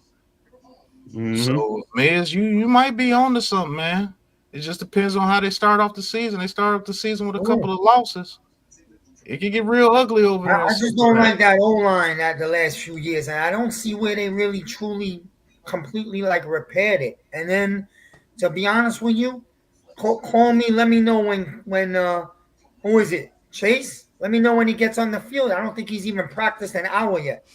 Mm-hmm. So, Miz, you might be on to something, man. It just depends on how they start off the season. They start off the season with a oh, couple of losses. It can get real ugly over there in I just don't Cincinnati. like that O line at the last few years, and I don't see where they really truly completely like repaired it. And then, to be honest with you, call me. Let me know when who is it? Chase. Let me know when he gets on the field. I don't think he's even practiced an hour yet.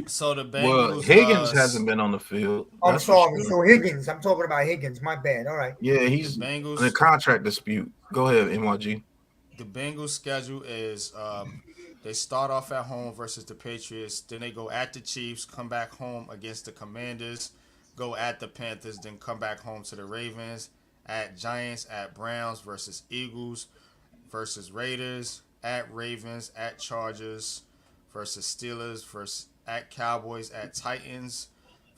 So the Well, Bengals, Higgins hasn't been on the field. I'm That's for sorry. sure. So Higgins. I'm talking about Higgins. My bad. All right. Yeah, the he's in a Bengals, contract dispute. Go ahead, NYG. the Bengals schedule is they start off at home versus the Patriots, then they go at the Chiefs, come back home against the Commanders, go at the Panthers, then come back home to the Ravens, at Giants, at Browns versus Eagles versus Raiders, at Ravens, at Chargers versus Steelers versus at Cowboys, at Titans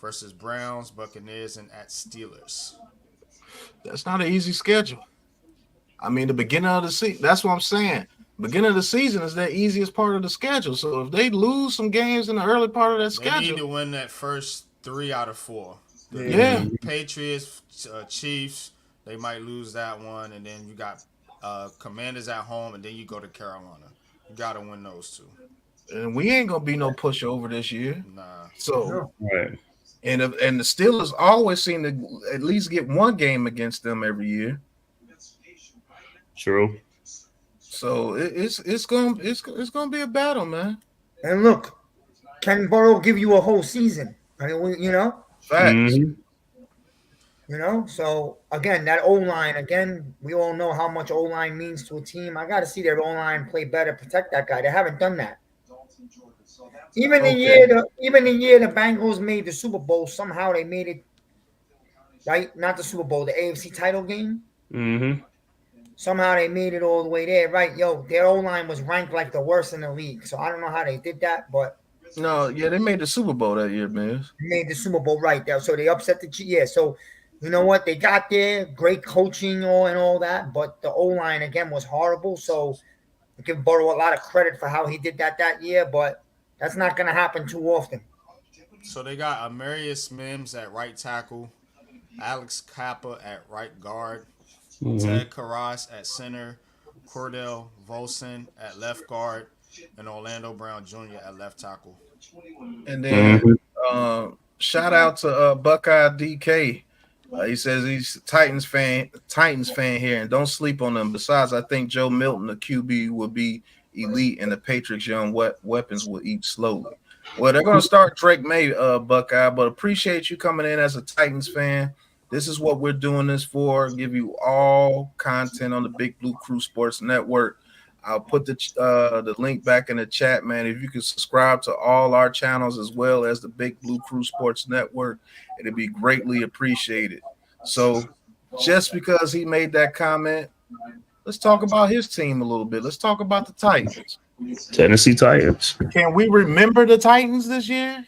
versus Browns, Buccaneers, and at Steelers. That's not an easy schedule. I mean, the beginning of the season. That's what I'm saying. Beginning of the season is the easiest part of the schedule. So if they lose some games in the early part of that They need schedule, to win that first 3 out of 4. The Yeah. yeah, Mm-hmm. Patriots, Chiefs, they might lose that one, and then you got Commanders at home, and then you go to Carolina. You got to win those two. and we ain't gonna be no pushover this year. Nah, So No. Right. and the Steelers always seem to at least get one game against them every year. True. So it's gonna be a battle, man. And look, can Burrow give you a whole season? I mean, Facts. Mm-hmm. So again, that O line again, we all know how much O line means to a team. I got to see their O line play better, protect that guy. They haven't done that. Okay. Even the year the Bengals made the Super Bowl, somehow they made it right. Not the Super Bowl, the AFC title game. Mm-hmm. Somehow they made it all the way there, right? Yo, their O line was ranked like the worst in the league. So I don't know how they did that, but No, yeah, they made the Super Bowl that year, man. they made the Super Bowl right there. So they upset the Chiefs. Yeah, so you know what? They got there, great coaching and all that, but the O line again was horrible. So I give Burrow a lot of credit for how he did that year, but that's not going to happen too often. so they got Amarius Mims at right tackle, Alex Kappa at right guard, Mm-hmm. Ted Karras at center, Cordell Volson at left guard, and Orlando Brown Jr. at left tackle. And then Mm-hmm. shout out to Buckeye DK. He says he's a Titans fan here, and don't sleep on them. Besides, I think Joe Milton, the QB, will be elite, and the Patriots' young weapons will eat slowly. Well, they're going to start Drake May, Buckeye, but appreciate you coming in as a Titans fan. This is what we're doing this for. Give you all content on the Big Blue Crew Sports Network. I'll put the link back in the chat, man. If you could subscribe to all our channels as well as the Big Blue Crew Sports Network, it'd be greatly appreciated. So, just because he made that comment, let's talk about his team a little bit. Let's talk about the Titans. Tennessee Titans. Can we remember the Titans this year?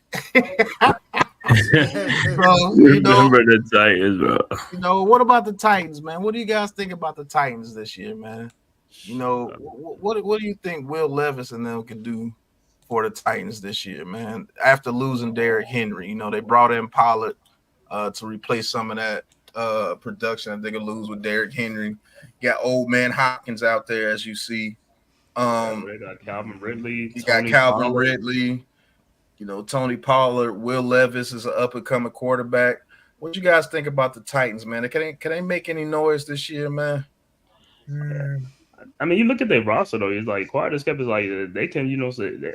So, Remember the Titans, bro. what about the Titans, man? What do you guys think about the Titans this year, man? What do you think Will Levis and them could do for the Titans this year, man? After losing Derrick Henry, they brought in Pollard to replace some of that production that they could lose with Derrick Henry. Got old man Hopkins out there, as you see. Yeah, Um, they got Calvin Ridley, you got Tony Calvin Pollard. Ridley. Tony Pollard, Will Levis is an up and coming quarterback. What you guys think about the Titans, man? Can they make any noise this year, man? Mm, I mean, you look at their roster though. It's like quiet as kept is like they can,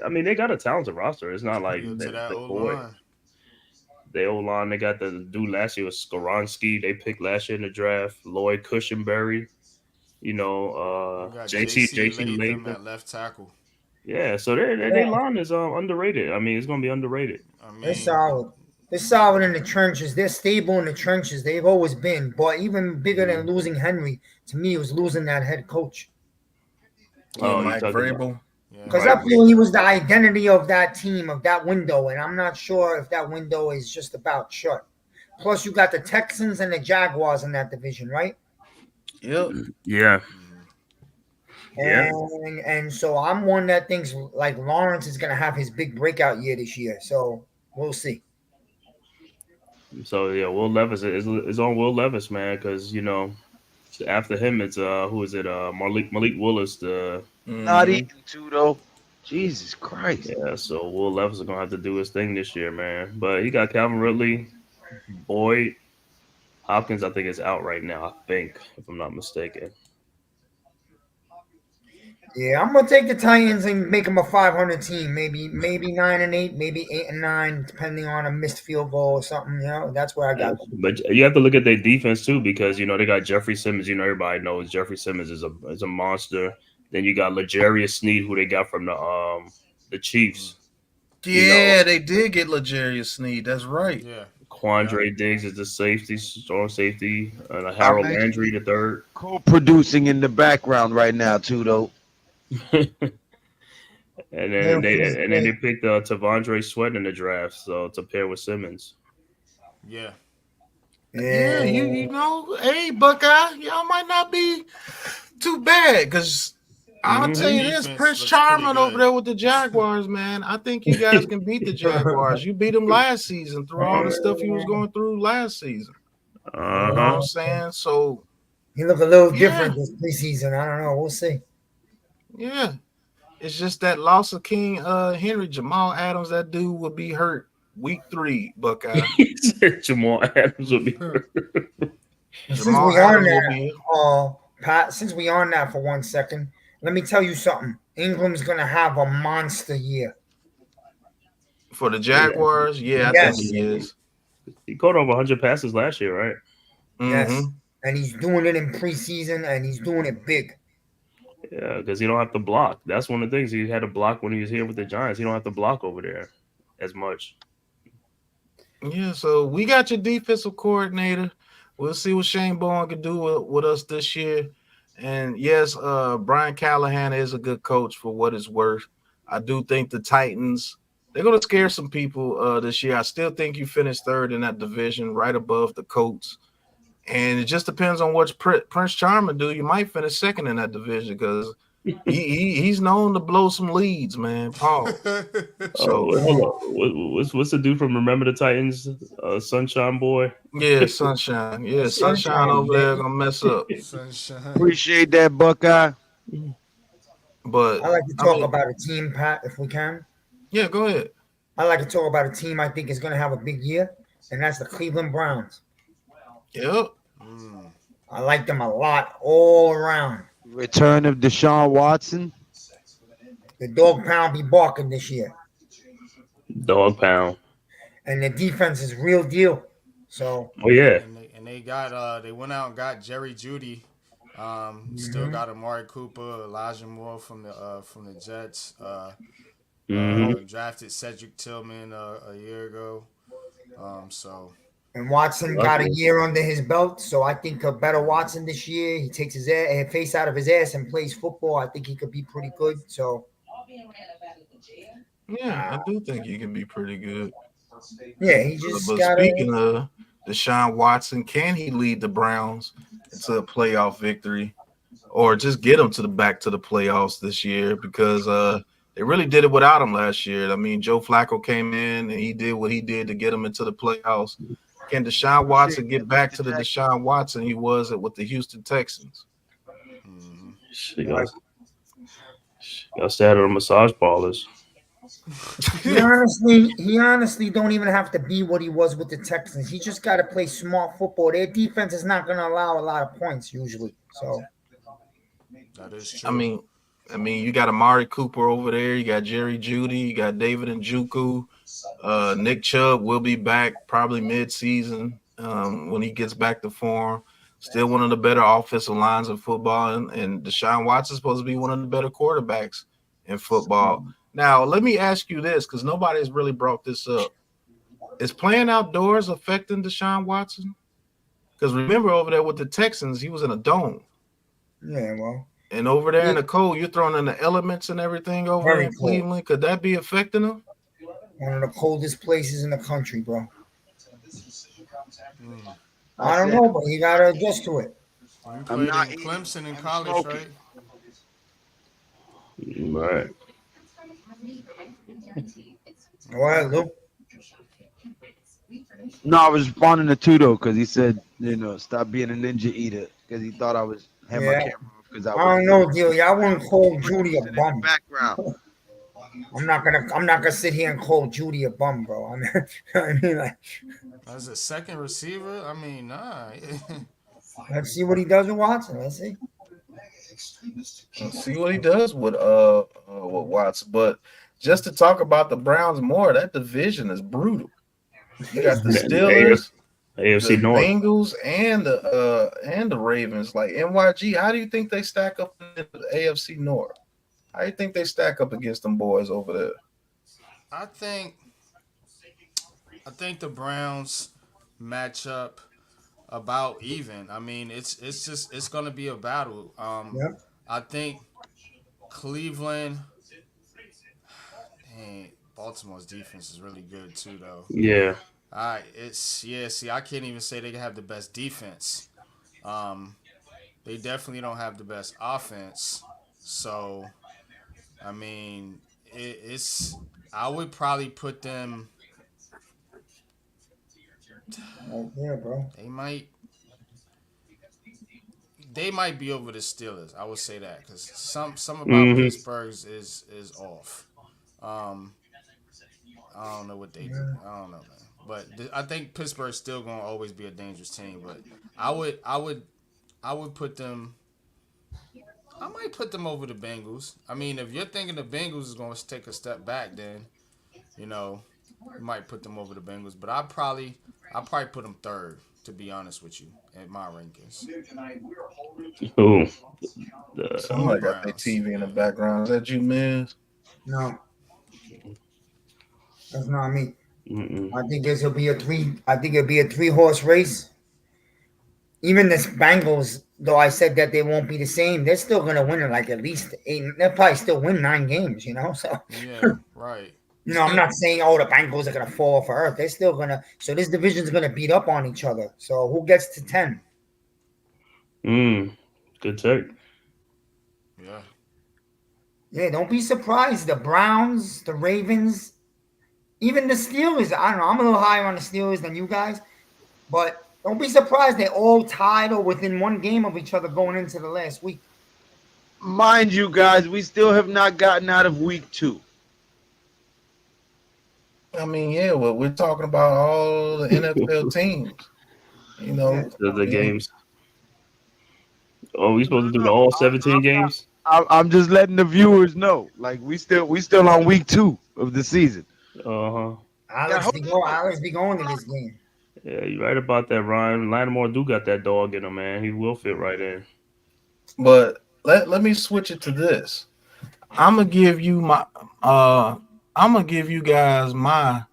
I mean, they got a talented roster. It's not like Yeah, to that the O boy. line. They O line, they got the dude last year was Skoronski. They picked last year in the draft. Lloyd Cushenberry. You got JC J.C. Latham Latham. at left tackle. Yeah, so their yeah, line is underrated. I mean, it's gonna be underrated. I they're mean, solid. They're solid in the trenches. They're stable in the trenches. They've always been. But even bigger than Mhm. losing Henry, to me, was losing that head coach. Yeah, Oh, you Mike talking about Vrabel. yeah, Because Mike? I feel he was the identity of that team, of that window. And I'm not sure if that window is just about shut. Plus, you got the Texans and the Jaguars in that division, right? Yep. Yeah, mhm. yeah. And so I'm one that thinks like Lawrence is gonna have his big breakout year this year. So we'll see. So yeah, Will Levis is on Will Levis, man, because after him it's who is it? Malik Willis. The Not Mm-hmm. eating too though. Jesus Christ. Yeah, so Will Levis is gonna have to do his thing this year, man. But he got Calvin Ridley, Boyd, Hopkins. I think is out right now. I think, if I'm not mistaken. Yeah, I'm gonna take the Titans and make them a 500 team. Maybe 9-8, maybe 8-9, depending on a missed field goal or something. That's where I got them. But you have to look at their defense too, because they got Jeffrey Simmons. Everybody knows Jeffrey Simmons is a monster. Then you got L'Jarius Sneed, who they got from the Chiefs. You know, Yeah, they did get L'Jarius Sneed. That's right. Yeah, yeah. Quandre Diggs is the safety, strong safety, and I'm Harold Landry actually the third. co-producing in the background right now too though. And Yeah, then feels they great. picked Tavondre Sweat in the draft, so to pair with Simmons. Yeah. Yeah, you Yeah, you know, hey Buckeye, y'all might not be too bad because I'll tell That you Hmm. this, defense Prince looks pretty Charming over good. there with the Jaguars, man. I think you guys can beat the Jaguars. You beat them last season through all the stuff he was going through last season. You know what Uh-huh. I'm saying? So he looked a little yeah, different this preseason. I don't know. We'll see. yeah. It's just that loss of King Henry Jamal Adams, that dude will be hurt week 3, Buckeye. He said Jamal Adams would be hurt. And since Jamal we on Adams will that, be Pat, since we on that for 1 second, let me tell you something. Ingram's gonna have a monster year. for the Yeah, Jaguars. Yeah, I think Yes, he is. he caught over 100 passes last year, right? yes, Mm-hmm. and he's doing it in preseason, and he's doing it big. Yeah, because he don't have to block. That's one of the things he had to block when he was here with the Giants. He don't have to block over there as much. Yeah, so we got your defensive coordinator. We'll see what Shane Bowen can do with us this year. And yes, Brian Callahan is a good coach for what it's worth. I do think the Titans, they're going to scare some people this year. I still think you finished third in that division, right above the Colts. And it just depends on what Prince Charming do. You might finish second in that division because he's known to blow some leads, man. Pause. Oh, So wait, hold on. What's the dude from Remember the Titans? Sunshine Boy. yeah, Sunshine. Yeah, Sunshine Sunshine, over there baby. gonna mess up. Sunshine. Appreciate that, Buckeye. But I like to I talk mean, about a team, Pat, if we can. yeah, go ahead. I like to talk about a team I think is gonna have a big year, and that's the Cleveland Browns. Yep. Mm. I like them a lot all around. Return of Deshaun Watson. The dog pound be barking this year, Dog Pound. and the defense is real deal. So Oh yeah. And they got they went out and got Jerry Judy Still Hmm. got Amari Cooper, Elijah Moore from the Jets. Hmm. Drafted Cedric Tillman a year ago. So And Watson got a Luckily. year under his belt, so I think a better Watson this year. He takes face out of his ass and plays football. I think he could be pretty good. So, Yeah, I do think he can be pretty good. yeah, he just But gotta. speaking of Deshaun Watson, can he lead the Browns into a playoff victory, or just get them to the back to the playoffs this year? Because they really did it without him last year. I mean, Joe Flacco came in and he did what he did to get them into the playoffs. Can Deshaun Shit, Watson get like back the to the Jack. Deshaun Watson he was with the Houston Texans? mhm. She got started on massage parlors. He honestly don't even have to be what he was with the Texans. He just got to play smart football. Their defense is not going to allow a lot of points usually. So, That is I true. mean, you got Amari Cooper over there. You got Jerry Judy. You got David Njoku. Nick Chubb will be back probably mid-season when he gets back to form. Still one of the better offensive lines in football, and Deshaun Watson's supposed to be one of the better quarterbacks in football. Now, let me ask you this, because nobody's really brought this up. Is playing outdoors affecting Deshaun Watson? Because remember, over there with the Texans, he was in a dome, yeah, well, and over there in he, the cold, you're throwing in the elements and everything over there very in cold. Cleveland. Could that be affecting him? One of the coldest places in the country, bro. Mm. I I don't said, know, but you got to adjust to it. You I'm played not in eating. Clemson in I'm college, smoking. right? Right. Go ahead, Okay. Lou. No, I was responding to Tudo because he said, stop being a ninja eater because he thought I was had my Yeah, camera off because I I was don't know, Dealey. I wouldn't call Judy a producing in the bum. background. I'm not gonna sit here and call Judy a bum, bro. I mean, I mean, like, As a second receiver, I mean, nah. let's see what he does with Watson. Let's see. And see what he does with Watson. But just to talk about the Browns more, that division is brutal. You got the And AF, Steelers, AFC the North. Bengals, and the Ravens. Like NYG, how do you think they stack up in the AFC North? How do you think they stack up against them boys over there? I think I think the Browns match up about even. I mean, it's gonna be a battle. Yep. I think Cleveland, dang, Baltimore's defense is really good too, though. Yeah. It's yeah. See, I can't even say they have the best defense. Um, they definitely don't have the best offense. So I mean, it's. I would probably put them. Right there, bro. They might. They might be over the Steelers. I would say that because some about Hmm. Pittsburgh's is off. Um, I don't know what they do. Yeah. I don't know, man. But I think Pittsburgh's still gonna always be a dangerous team. But I would put them. I might put them over the Bengals. I mean, if you're thinking the Bengals is gonna take a step back, then you know you might put them over the Bengals. But I probably put them third. To be honest with you, in my rankings, Who? the Somebody got their Browns. TV in the Yeah. background. Is that you, Miz? No, that's not me. Mm-mm. I think this will be a three. I think it'll be a three-horse race. Even this Bengals, though I said that they won't be the same, they're still gonna win it like at least eight. They'll probably still win 9 games. So Yeah. Right. I'm not saying the Bengals are gonna fall off earth. They're still gonna. So this division's gonna beat up on each other. So who gets to 10? Mm. Good take. Yeah. Yeah, don't be surprised. The Browns, the Ravens, even the Steelers. I don't know. I'm a little higher on the Steelers than you guys, but don't be surprised they're all tied or within one game of each other going into the last week. Mind you, guys, we still have not gotten out of week 2. I mean, yeah, well, we're talking about all the NFL teams. You Yeah, know, The I mean, games. Oh, we No, supposed to do no, the all I'm, 17 I'm not. games? I'm just letting the viewers know. Like we still on week 2 of the season. Uh-huh. Yeah, hold on. Alex be going to this game. Yeah, you're right about that, Ryan. Lattimore do got that dog in him, man. He will fit right in. But let me switch it to this. I'm gonna give you my I'm gonna give you guys my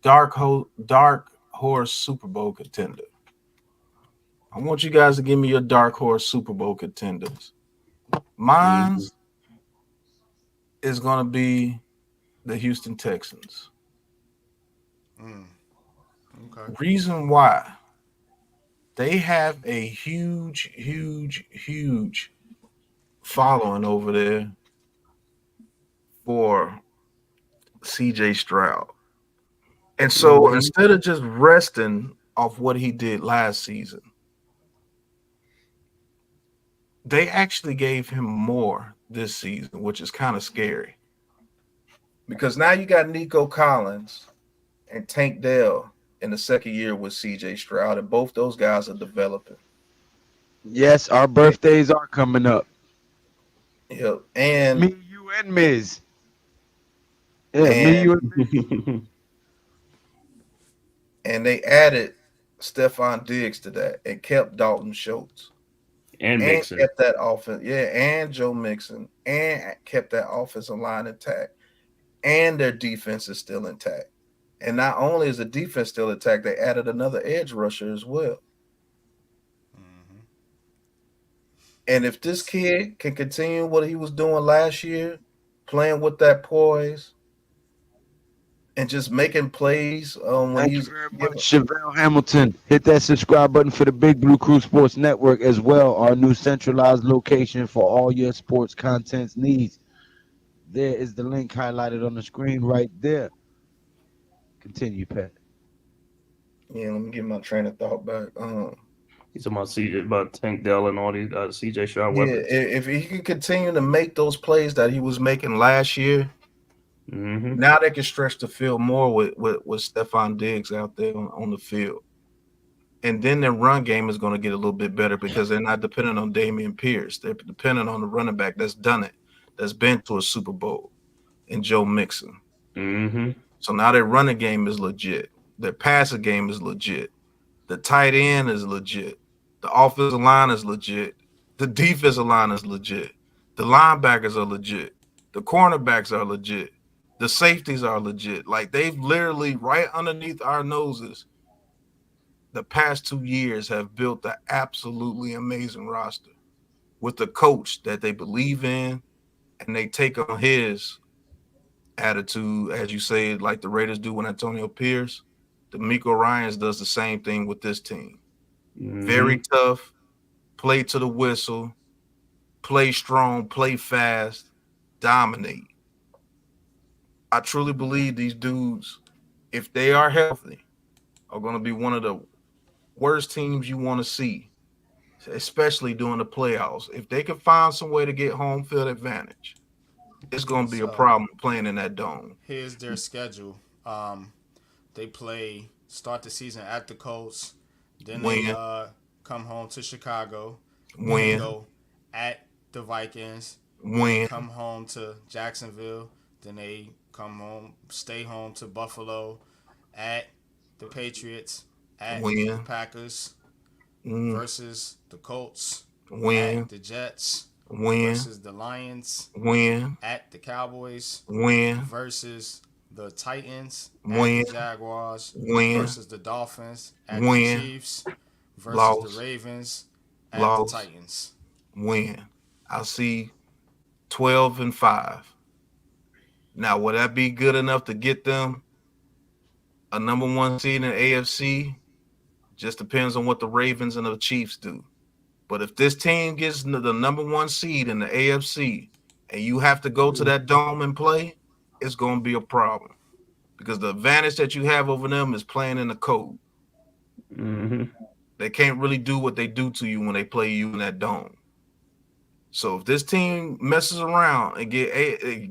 dark horse Super Bowl contender. I want you guys to give me your dark horse Super Bowl contenders. Mhm. Mine's is gonna be the Houston Texans. Mm, okay. Reason why, they have a huge following over there for CJ Stroud. And so Mhm. instead of just resting off what he did last season, they actually gave him more this season, which is kind of scary. Because now you got Nico Collins and Tank Dell in the second year with CJ Stroud, and both those guys are developing. Yes, our birthdays are coming up. Yeah, and Me, you, and Miz. Yeah, me, and you, and Miz. and they added Stephon Diggs to that and kept Dalton Schultz And and Mixon. kept that offense, yeah, and Joe Mixon and kept that offensive line intact, and their defense is still intact. And not only is the defense still intact, they added another edge rusher as well. Mm-hmm. And if this kid can continue what he was doing last year, playing with that poise and just making plays when Thank you he's very much, given. Chevelle Hamilton. Hit that subscribe button for the Big Blue Crew Sports Network as well, our new centralized location for all your sports contents needs. There is the link highlighted on the screen right there. Continue, Pat. Yeah, let me get my train of thought back. He's talking about about Tank Dell and all these CJ Stroud Yeah, weapons. if he can continue to make those plays that he was making last year, Hmm. now they can stretch the field more with Stephon Diggs out there on the field. And then their run game is going to get a little bit better because they're not dependent on Damian Pierce. They're dependent on the running back that's done it, that's been to a Super Bowl, and Joe Mixon. Hmm. So now their running game is legit. Their passing game is legit. The tight end is legit. The offensive line is legit. The defensive line is legit. The linebackers are legit. The cornerbacks are legit. The safeties are legit. Like they've literally right underneath our noses, the past 2 years have built an absolutely amazing roster with a coach that they believe in and they take on his attitude, as you say, like the Raiders do with Antonio Pierce. The Miko Ryans does the same thing with this team. Very Hmm. tough, play to the whistle, play strong, play fast, dominate. I truly believe these dudes, if they are healthy, are going to be one of the worst teams you want to see, especially during the playoffs. If they can find some way to get home field advantage, it's going to be a So problem playing in that dome. here's their schedule. They play start the season at the Colts, then they Win, come home to Chicago, then they win, go at the Vikings, then they win, come home to Jacksonville, then they come home, stay home to Buffalo, at the Patriots, at the win, Packers mm, versus the Colts, at win, the Jets win, versus the Lions, win, at the Cowboys win, versus the Titans, at the win, Jaguars win, versus the Dolphins, at the win, Chiefs versus the loss, Ravens, at the loss, Titans. win. I see 12-5. Now, would that be good enough to get them a number one seed in the AFC? Just depends on what the Ravens and the Chiefs do. But if this team gets the number one seed in the AFC and you have to go to that dome and play, it's going to be a problem because the advantage that you have over them is playing in the cold. Hmm. They can't really do what they do to you when they play you in that dome. So if this team messes around and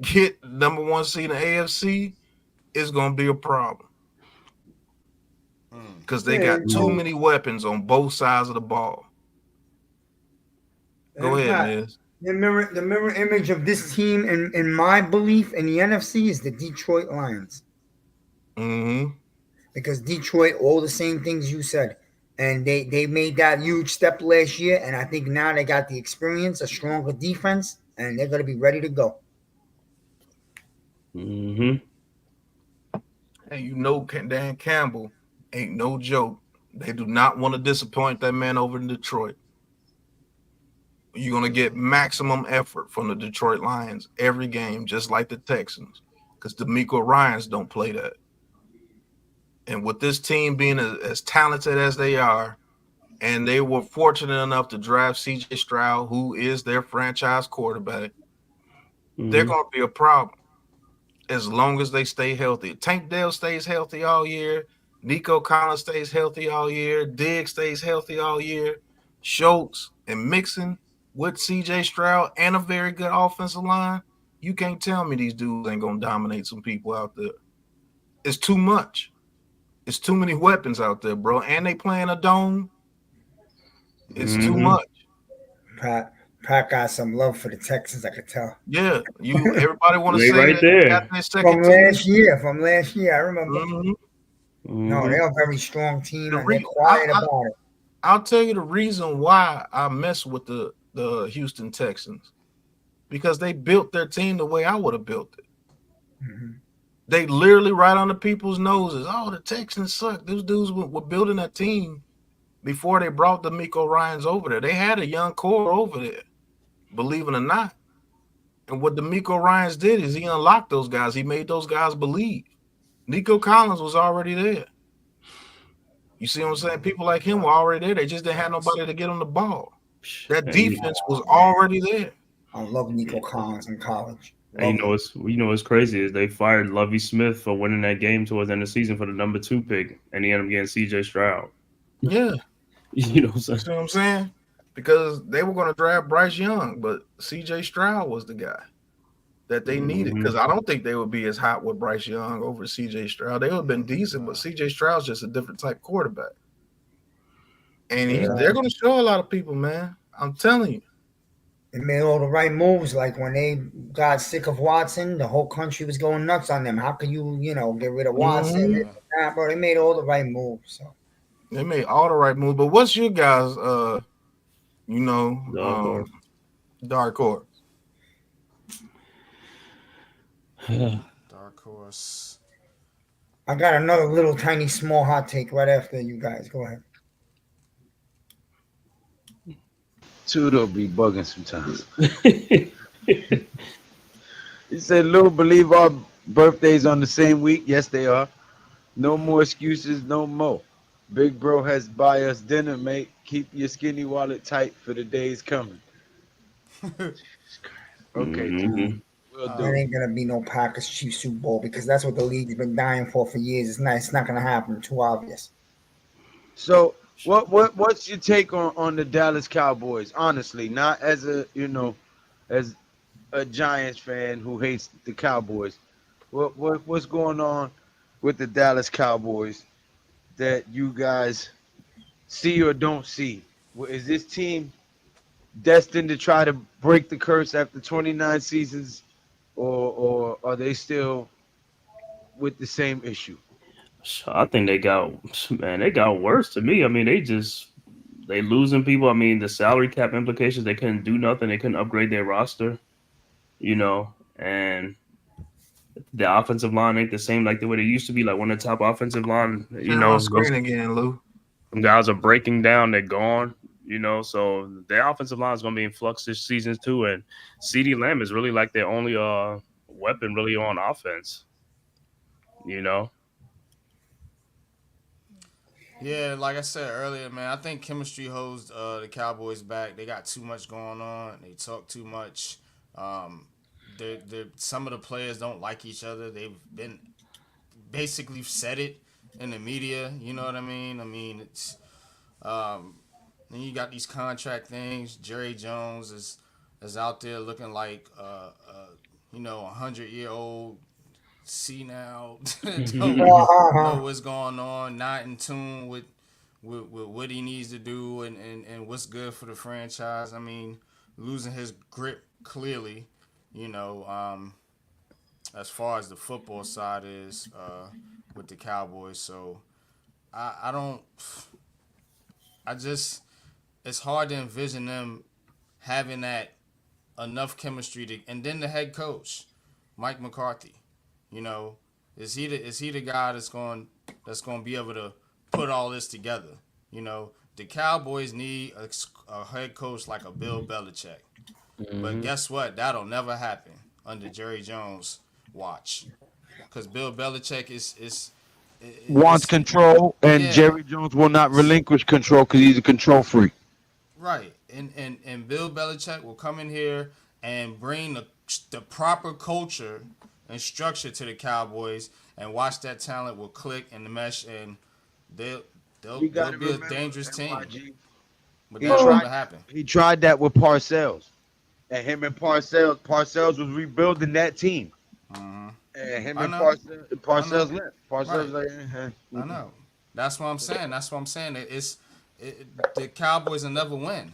get number one seed in the AFC, it's going to be a problem Mm. because they Yeah, got too many weapons on both sides of the ball. Go and ahead, Pat, Miz. the mirror image of this team, in my belief, in the NFC is the Detroit Lions, Mm-hmm. because Detroit, all the same things you said, and they made that huge step last year. And I think now they got the experience, a stronger defense, and they're gonna be ready to go. Mm-hmm. And Dan Campbell ain't no joke. They do not want to disappoint that man over in Detroit. You're going to get maximum effort from the Detroit Lions every game, just like the Texans, because D'Amico Ryans don't play that. And with this team being as talented as they are, and they were fortunate enough to draft C.J. Stroud, who is their franchise quarterback, they're Mm-hmm. going to be a problem as long as they stay healthy. Tank Dell stays healthy all year. Nico Collins stays healthy all year. Diggs stays healthy all year. Schultz and Mixon with CJ Stroud and a very good offensive line. You can't tell me these dudes ain't going to dominate some people out there. It's too much. It's too many weapons out there, bro. And they playing a dome. It's too Mm-hmm. much. Pat Pat got some love for the Texans, I could tell. Yeah, everybody want to They say right that they got there. their second team. From last year, I remember. Mm-hmm. No, Mm-hmm. they're a very strong team, The and they're re- quiet about it. I'll tell you the reason why I mess with the Houston Texans, because they built their team the way I would have built it. Hmm. They literally right on the people's noses. Oh, the Texans suck. Those dudes were building that team before they brought the Miko Ryans over there. They had a young core over there, believe it or not. And what the Miko Ryans did is he unlocked those guys. He made those guys believe. Nico Collins was already there. You see what I'm saying? People like him were already there. They just didn't have Facts. nobody to get them the ball. That And defense was Man, already there. I love Nico Collins in college. you Love know him. what's crazy is they fired Lovey Smith for winning that game towards the end of the season for the number 2 pick, and he ended up getting C.J. Stroud. Yeah. You know what I'm You saying? see what I'm saying? Because they were going to draft Bryce Young, but CJ Stroud was the guy that they needed. Mm-hmm. Because I don't think they would be as hot with Bryce Young over CJ Stroud. They would have been decent, but Nah. CJ Stroud's just a different type quarterback. And Yeah. they're going to show a lot of people, man. I'm telling you. They made all the right moves. Like when they got sick of Watson, the whole country was going nuts on them. How can you get rid of Watson? Hmm. This Yeah. and that, bro. They made all the right moves. So They made all the right moves. But what's your guys' you know, Dark horse. dark horse? Dark horse. I got another little tiny small hot take right after you guys. Go ahead. Tudo be bugging sometimes. He said, Lou, believe our birthdays on the same week. Yes, they are. No more excuses, no more. Big bro has buy us dinner, mate. Keep your skinny wallet tight for the days coming. Okay, Tudo. Mm-hmm. Will There do. ain't gonna be no Packers Chiefs Super Bowl because that's what the league's been dying for years. It's not gonna happen. Too obvious. So what's your take on the Dallas Cowboys? Honestly, not as as a Giants fan who hates the Cowboys. What's going on with the Dallas Cowboys that you guys see or don't see? Is this team destined to try to break the curse after 29 seasons, or are they still with the same issue? I think they got worse to me. I mean, they losing people. I mean, the salary cap implications. They couldn't do nothing. They couldn't upgrade their roster. And the offensive line ain't the same like the way they used to be. Like one of the top offensive line. Share my screen again, Lou. Some guys are breaking down. They're gone. So their offensive line is going to be in flux this season too. And CD Lamb is really like their only weapon really on offense. You know. Yeah, like I said earlier, man, I think chemistry holds the Cowboys back. They got too much going on. They talk too much. Um, some of the players don't like each other. They've been basically said it in the media. You know what I mean? I mean, it's um, then you got these contract things. Jerry Jones is out there looking like 100-year-old. See now, don't know Uh-huh. what's going on. Not in tune with what he needs to do and what's good for the franchise. I mean, losing his grip clearly. You know, as far as the football side is with the Cowboys. So I don't. I just it's hard to envision them having that enough chemistry to, and then the head coach, Mike McCarthy. You know, is he the guy that's going to be able to put all this together? You know, the Cowboys need a head coach like a Bill Belichick. But Hmm. guess what? That'll never happen under Jerry Jones' watch. Because Bill Belichick Wants it's control, and yeah, Jerry Jones will not relinquish control because he's a control freak. right. And Bill Belichick will come in here and bring the proper culture and structure to the Cowboys, and watch that talent will click and the mesh, and they'll they'll We got they'll to be a remember, dangerous team. NYG. But He that'll Oh, tried never that. happen. He tried that with Parcells, and him and Parcells was rebuilding that team. Hmm. And him I and know, I know, Parcells left. Parcells right. like, I know. That's what I'm saying. That's what I'm saying. The Cowboys will never win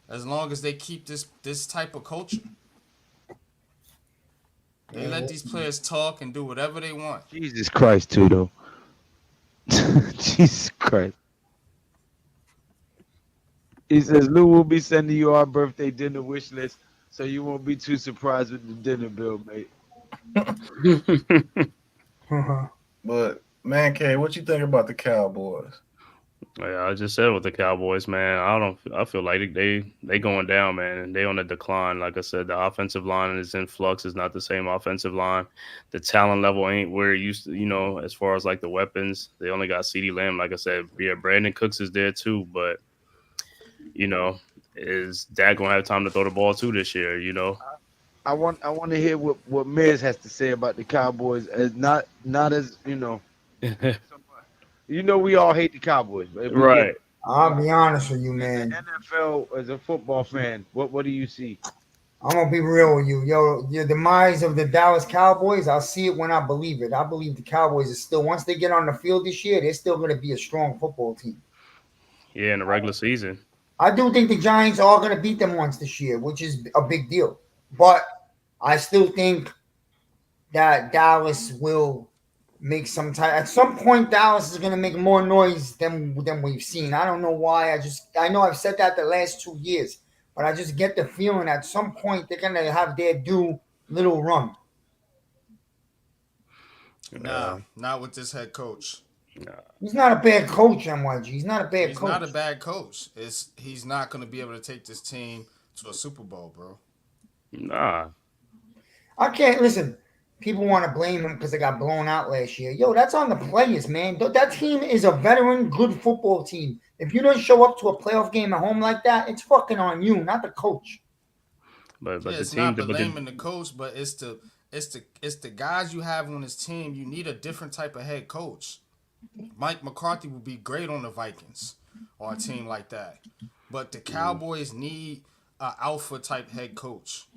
as long as they keep this type of culture. They yeah, let these players talk and do whatever they want. Jesus Christ, too though. Jesus Christ. He says Lou will be sending you our birthday dinner wish list, so you won't be too surprised with the dinner bill, mate. But man, K, what you think about the Cowboys? Yeah, I just said with the Cowboys, man. I don't. I feel like they going down, man. And they on a decline. Like I said, the offensive line is in flux. It's not the same offensive line. The talent level ain't where it used to. As far as like the weapons, they only got CeeDee Lamb. Like I said, yeah, Brandon Cooks is there too, but you know, is Dak gonna have time to throw the ball too this year? I want to hear what Miz has to say about the Cowboys, as not as we all hate the Cowboys, but if we get Right. I'll be honest with you, as an man. NFL, as a football fan, what do you see? I'm gonna be real with you, yo. The demise of the Dallas Cowboys, I'll see it when I believe it. I believe the Cowboys is still, once they get on the field this year, they're still gonna be a strong football team. Yeah, in the regular season. I do think the Giants are gonna beat them once this year, which is a big deal. But I still think that Dallas will make some time. At some point, Dallas is going to make more noise than we've seen. I don't know why. I know I've said that the last 2 years, but I just get the feeling at some point they're going to have their due little run. Nah, Yeah. not with this head coach. He's not a bad coach, MYG. He's not a bad He's not a coach. bad coach. He's not going to be able to take this team to a Super Bowl, bro. Nah. I can't listen. People want to blame him because they got blown out last year. Yo, that's on the players, man. That team is a veteran, good football team. If you don't show up to a playoff game at home like that, it's fucking on you, not the coach. But Yeah, the it's team, not but the blaming the coach, but it's the guys you have on this team. You need a different type of head coach. Mike McCarthy would be great on the Vikings or a team like that. But the mm, Cowboys need a alpha type head coach.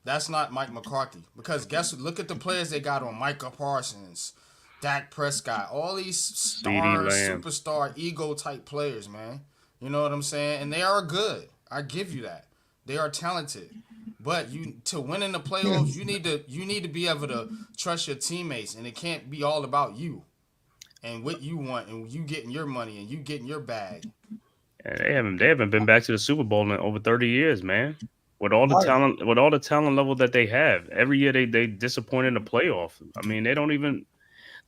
That's not Mike McCarthy. Because guess what? Look at the players they got on Micah Parsons, Dak Prescott, all these CD stars, Lamb. superstar, ego type players, man. You know what I'm saying? And they are good. I give you that. They are talented. But you to win in the playoffs, you need to be able to trust your teammates, and it can't be all about you and what you want and you getting your money and you getting your bag. And they haven't been back to the Super Bowl in over 30 years, man. With all the talent level that they have, every year they disappoint in the playoff. I mean, they don't even.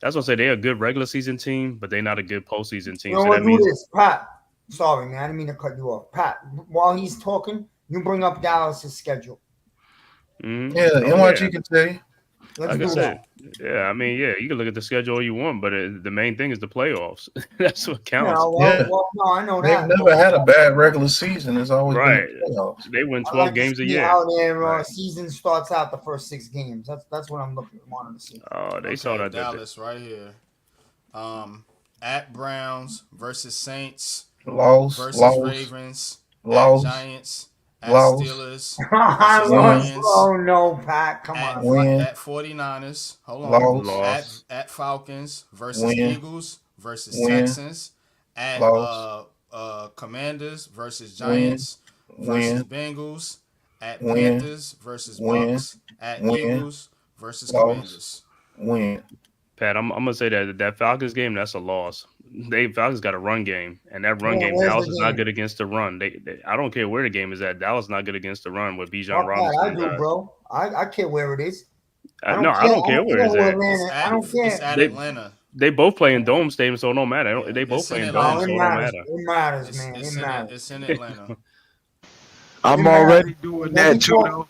That's what I say. They're a good regular season team, but they're not a good postseason You team. know So what? that Do means, this, Pat. Sorry, man. I didn't mean to cut you off. Pat, while he's talking, you bring up Dallas's schedule. mhm. Yeah, Oh yeah, NYG can tell you. Let's like I do said, that. yeah. I mean, yeah, you can look at the schedule all you want, but the main thing is the playoffs. That's what Yeah, counts. Yeah, no, I know they've that, but never had a bad regular season. It's always been the Right. playoffs. They win I 12 like to games a see year. how their Right. season starts out the first 6 games. That's what I'm wanting to see. Oh, they saw Okay, that. Dallas right here. Um, at Browns versus Saints Loss, versus loss, Ravens, at loss, Giants, at loss, Steelers I versus win, was, Lions, oh no, Pat, come at on. win, at 49ers. Hold on. loss, At Loss. at Falcons versus win, Eagles versus win, Texans. At loss, Commanders versus win, Giants versus win, Bengals. At win, Panthers versus win, Bucks. At win, Eagles versus loss, Commanders. win. Pat, I'm gonna say that Falcons game, that's a loss. They Falcons got a run game, and that run game, Where's the Dallas is not game? good against the run. I don't care where the game is at. Dallas is not good against the run with Bijan Fuck that. Robinson I and do, guys. bro. I care where it is. I No, don't I care. don't I care don't where care it's where at. It's Atlanta. I at don't it's care. at They Atlanta. they both play in dome stadiums, so it don't matter. Yeah, They both it's play in in dome, Oh, Atlanta. it so it don't matters. matter. It matters, It's man. It it's in it. matters. It's in Atlanta. I'm It matters. already doing When we that too, talk, though.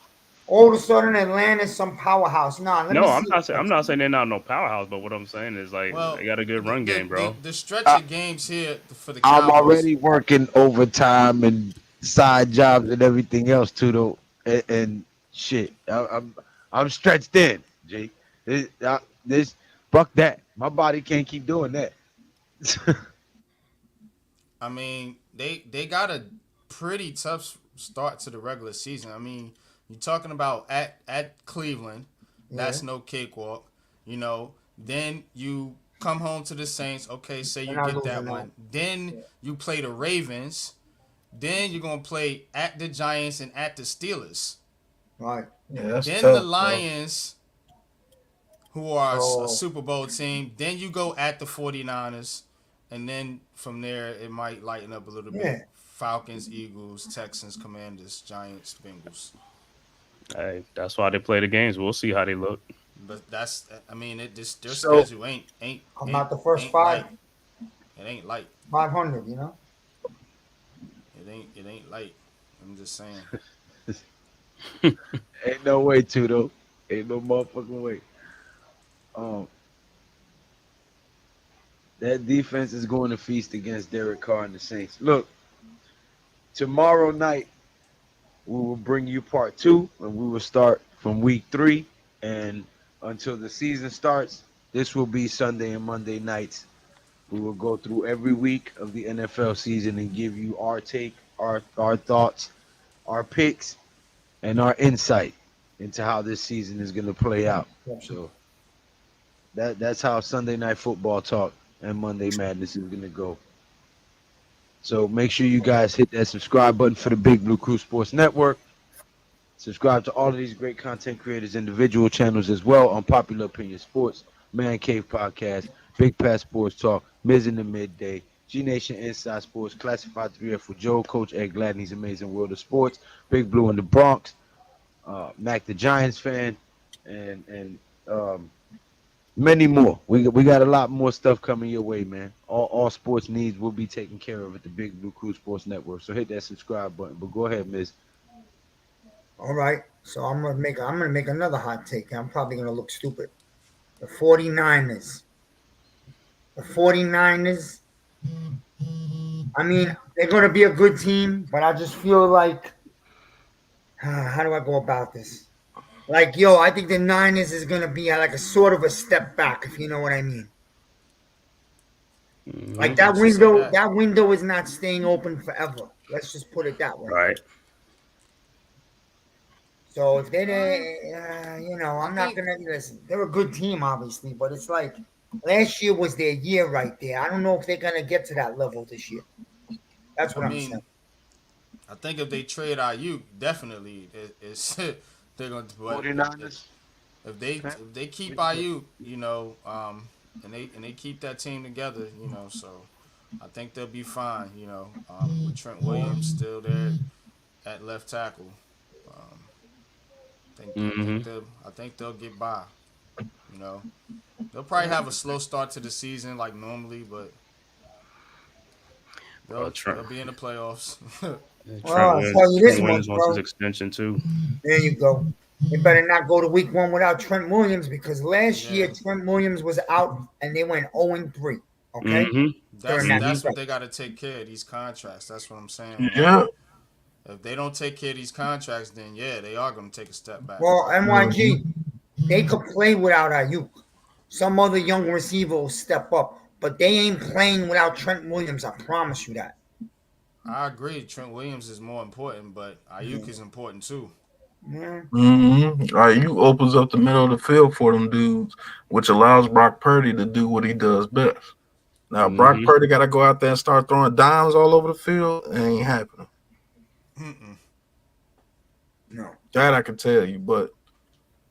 all of a sudden Atlanta's some powerhouse. Nah, let No, me see it I'm first. not saying they're not no powerhouse, but what I'm saying is like Well, they got a good the run the game, the, bro. the stretch I, of games here for the I'm Cowboys. already working overtime and side jobs and everything else too, though. And shit, I'm stretched thin, G. This fuck that. My body can't keep doing that. I mean, they got a pretty tough start to the regular season. I mean, you're talking about at Cleveland, Yeah, that's no cakewalk. Then you come home to the Saints. Okay, say they're you not get losing that that. one. Then Yeah. you play the Ravens. Then you're gonna play at the Giants and at the Steelers. Right. Yeah, that's Then the tough, bro. Lions, who are a So Super Bowl team. Then you go at the 49ers. And then from there, it might lighten up a little bit. yeah. Falcons, Eagles, Texans, Commanders, Giants, Bengals. Hey, that's why they play the games. We'll see how they look. But that's, I mean, their So schedule I'm not the first ain't light. five, It ain't light. 500. You know. It ain't light. I'm just saying. ain't no way to though. Ain't no motherfucking way. Um, that defense is going to feast against Derek Carr and the Saints. Look, tomorrow night we will bring you part two, and we will start from week 3 and until the season starts. This will be Sunday and Monday nights. We will go through every week of the NFL season and give you our take, our thoughts, our picks, and our insight into how this season is going to play out. So that's how Sunday night football talk and Monday Madness is going to go. So make sure you guys hit that subscribe button for the Big Blue Crew Sports Network. Subscribe to all of these great content creators' individual channels as well on Popular Opinion Sports, Man Cave Podcast, Big Pass Sports Talk, Miz in the Midday, G Nation Inside Sports, Classified 3F with Joe, Coach Ed Gladney's Amazing World of Sports, Big Blue in the Bronx, Mac the Giants fan, and many more. We got a lot more stuff coming your way, man. All sports needs will be taken care of at the Big Blue Crew Sports Network. So hit that subscribe button. But go ahead, Miz. All right. So I'm gonna make another hot take. I'm probably gonna look stupid. The 49ers. The 49ers. I mean, they're gonna be a good team, but I just feel like how do I go about this? Like, yo, I think the Niners is gonna be like a sort of a step back, if you know what I mean. Like Hmm. What makes you say that? that window is not staying open forever. Let's just put it that way. Right. So if Uh, I I'm not think. gonna listen. They're a good team, obviously, but it's like last year was their year right there. I don't know if they're gonna get to that level this year. That's I what I'm saying. mean, I think if they trade IU, definitely it's they're going to. But 49ers. if they keep IU, and they keep that team together, so I think they'll be fine. With Trent Williams still there at left tackle, um, Hmm. I think they'll get by. You know, they'll probably have a slow start to the season like normally, but Bro, they'll be in the playoffs. Well, I'll tell you this Trent much, Williams wants his bro. extension too. There you go. They better not go to week one without Trent Williams because last year Yeah, Trent Williams was out and they went 0-3. Okay, Hmm. during that's that Hmm. that's what stretch. they got to take care of these contracts. That's what I'm saying. Like Yeah. if they don't take care of these contracts, then yeah, they are going to take a step back. Well, Mhm. NYG, they could play without Ayuk. Some other young receiver will step up, but they ain't playing without Trent Williams. I promise you that. I agree. Trent Williams is more important, but Yeah. Ayuk is important too. Yeah. All right, you opens up the middle of the field for them dudes, which allows Brock Purdy to do what he does best. Now, Brock Hmm. Purdy got to go out there and start throwing dimes all over the field. It ain't happening. Mm-mm. No. That I can tell you. But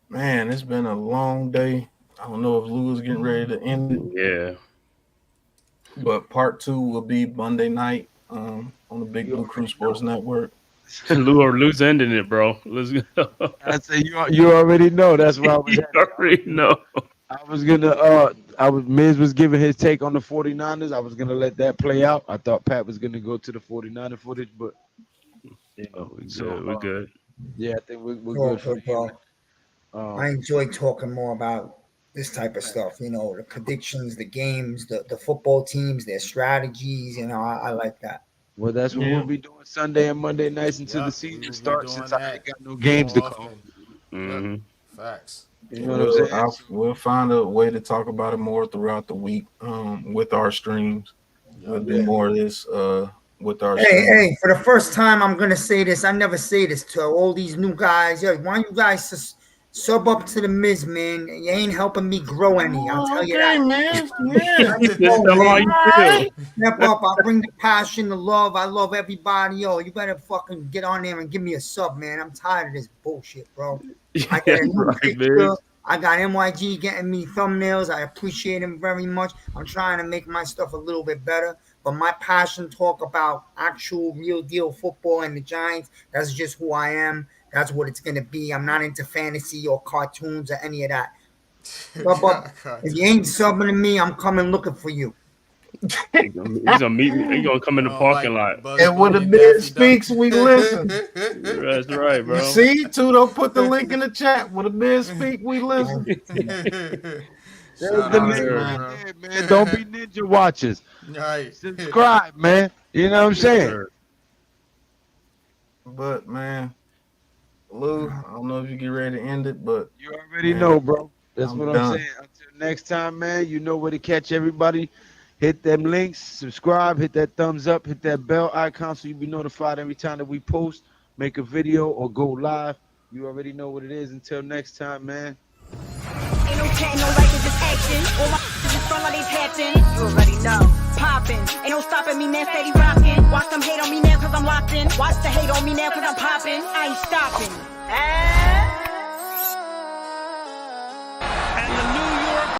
man, it's been a long day. I don't know if Lou is getting ready to end it, Yeah. but part two will be Monday night on the Big You Blue Crew already know. Sports Network. Lou's ending it, bro. Let's go. I say you already know. That's where I was You headed. already know. I was Miz was giving his take on the 49ers. I was gonna let that play out. I thought Pat was gonna go to the 49er footage, but you know, We so good. We good. yeah, I think we're Well, good for the good, bro. evening. I Um, enjoy talking more about this type of stuff. You know, the predictions, the games, the football teams, their strategies. You know, I like that. well, that's what we'll Yeah. be doing Sunday and Monday nights until the Yep, we season will be starts. doing Since I that ain't got no games to more call, often. Yep, Hmm. facts. you know what I'm saying? So, We'll find a way to talk about it more throughout the week with our streams. We'll Yep. do yeah, more of this with our Hey, streams. hey, for the first time, I'm going to say this. I never say this to all these new guys. Yo, why don't you guys sub up to the Miz, man? You ain't helping me grow any. I'll Oh, tell you okay, that. man. Yeah. Let's Just go, tell him how man. you All feel. right. Step up. I bring the passion, the love. I love everybody. Yo, you better fucking get on there and give me a sub, man. I'm tired of this bullshit, bro. I got Yeah, a new right, picture. Miz. I got MYG getting me thumbnails. I appreciate him very much. I'm trying to make my stuff a little bit better. But my passion talk about actual real deal football and the Giants, that's just who I am. That's what it's gonna be. I'm not into fantasy or cartoons or any of that. Sub up. If you ain't Cartoons. subbing to me, I'm coming looking for you. He's gonna meet me. He's gonna come in I the don't parking like lot. Bugs And when Bunny the and man Daffy Duck. speaks, we listen. That's right, You bro. see, Tudo put the link in the chat. When the man speak, we listen. there's Shout the All out right, to link him, right man. bro. there, man. Don't be ninja watchers. Right. Subscribe, man. You know what I'm Yes, saying? sir. But man, Lou, I don't know if you get ready to end it, but You already man, know, bro. That's I'm what I'm done. saying. Until next time, man, you know where to catch everybody. Hit them links, subscribe, hit that thumbs up, hit that bell icon so you'll be notified every time that we post, make a video, or go live. You already know what it is. Until next time, man. Ain't no chatting, no liking, just action. All my just front like they patching. You already know. Popping. Ain't no stopping me, man, steady rocking. Watch them hate on me now cause I'm locked in. Watch the hate on me now cause I'm popping. I ain't stopping.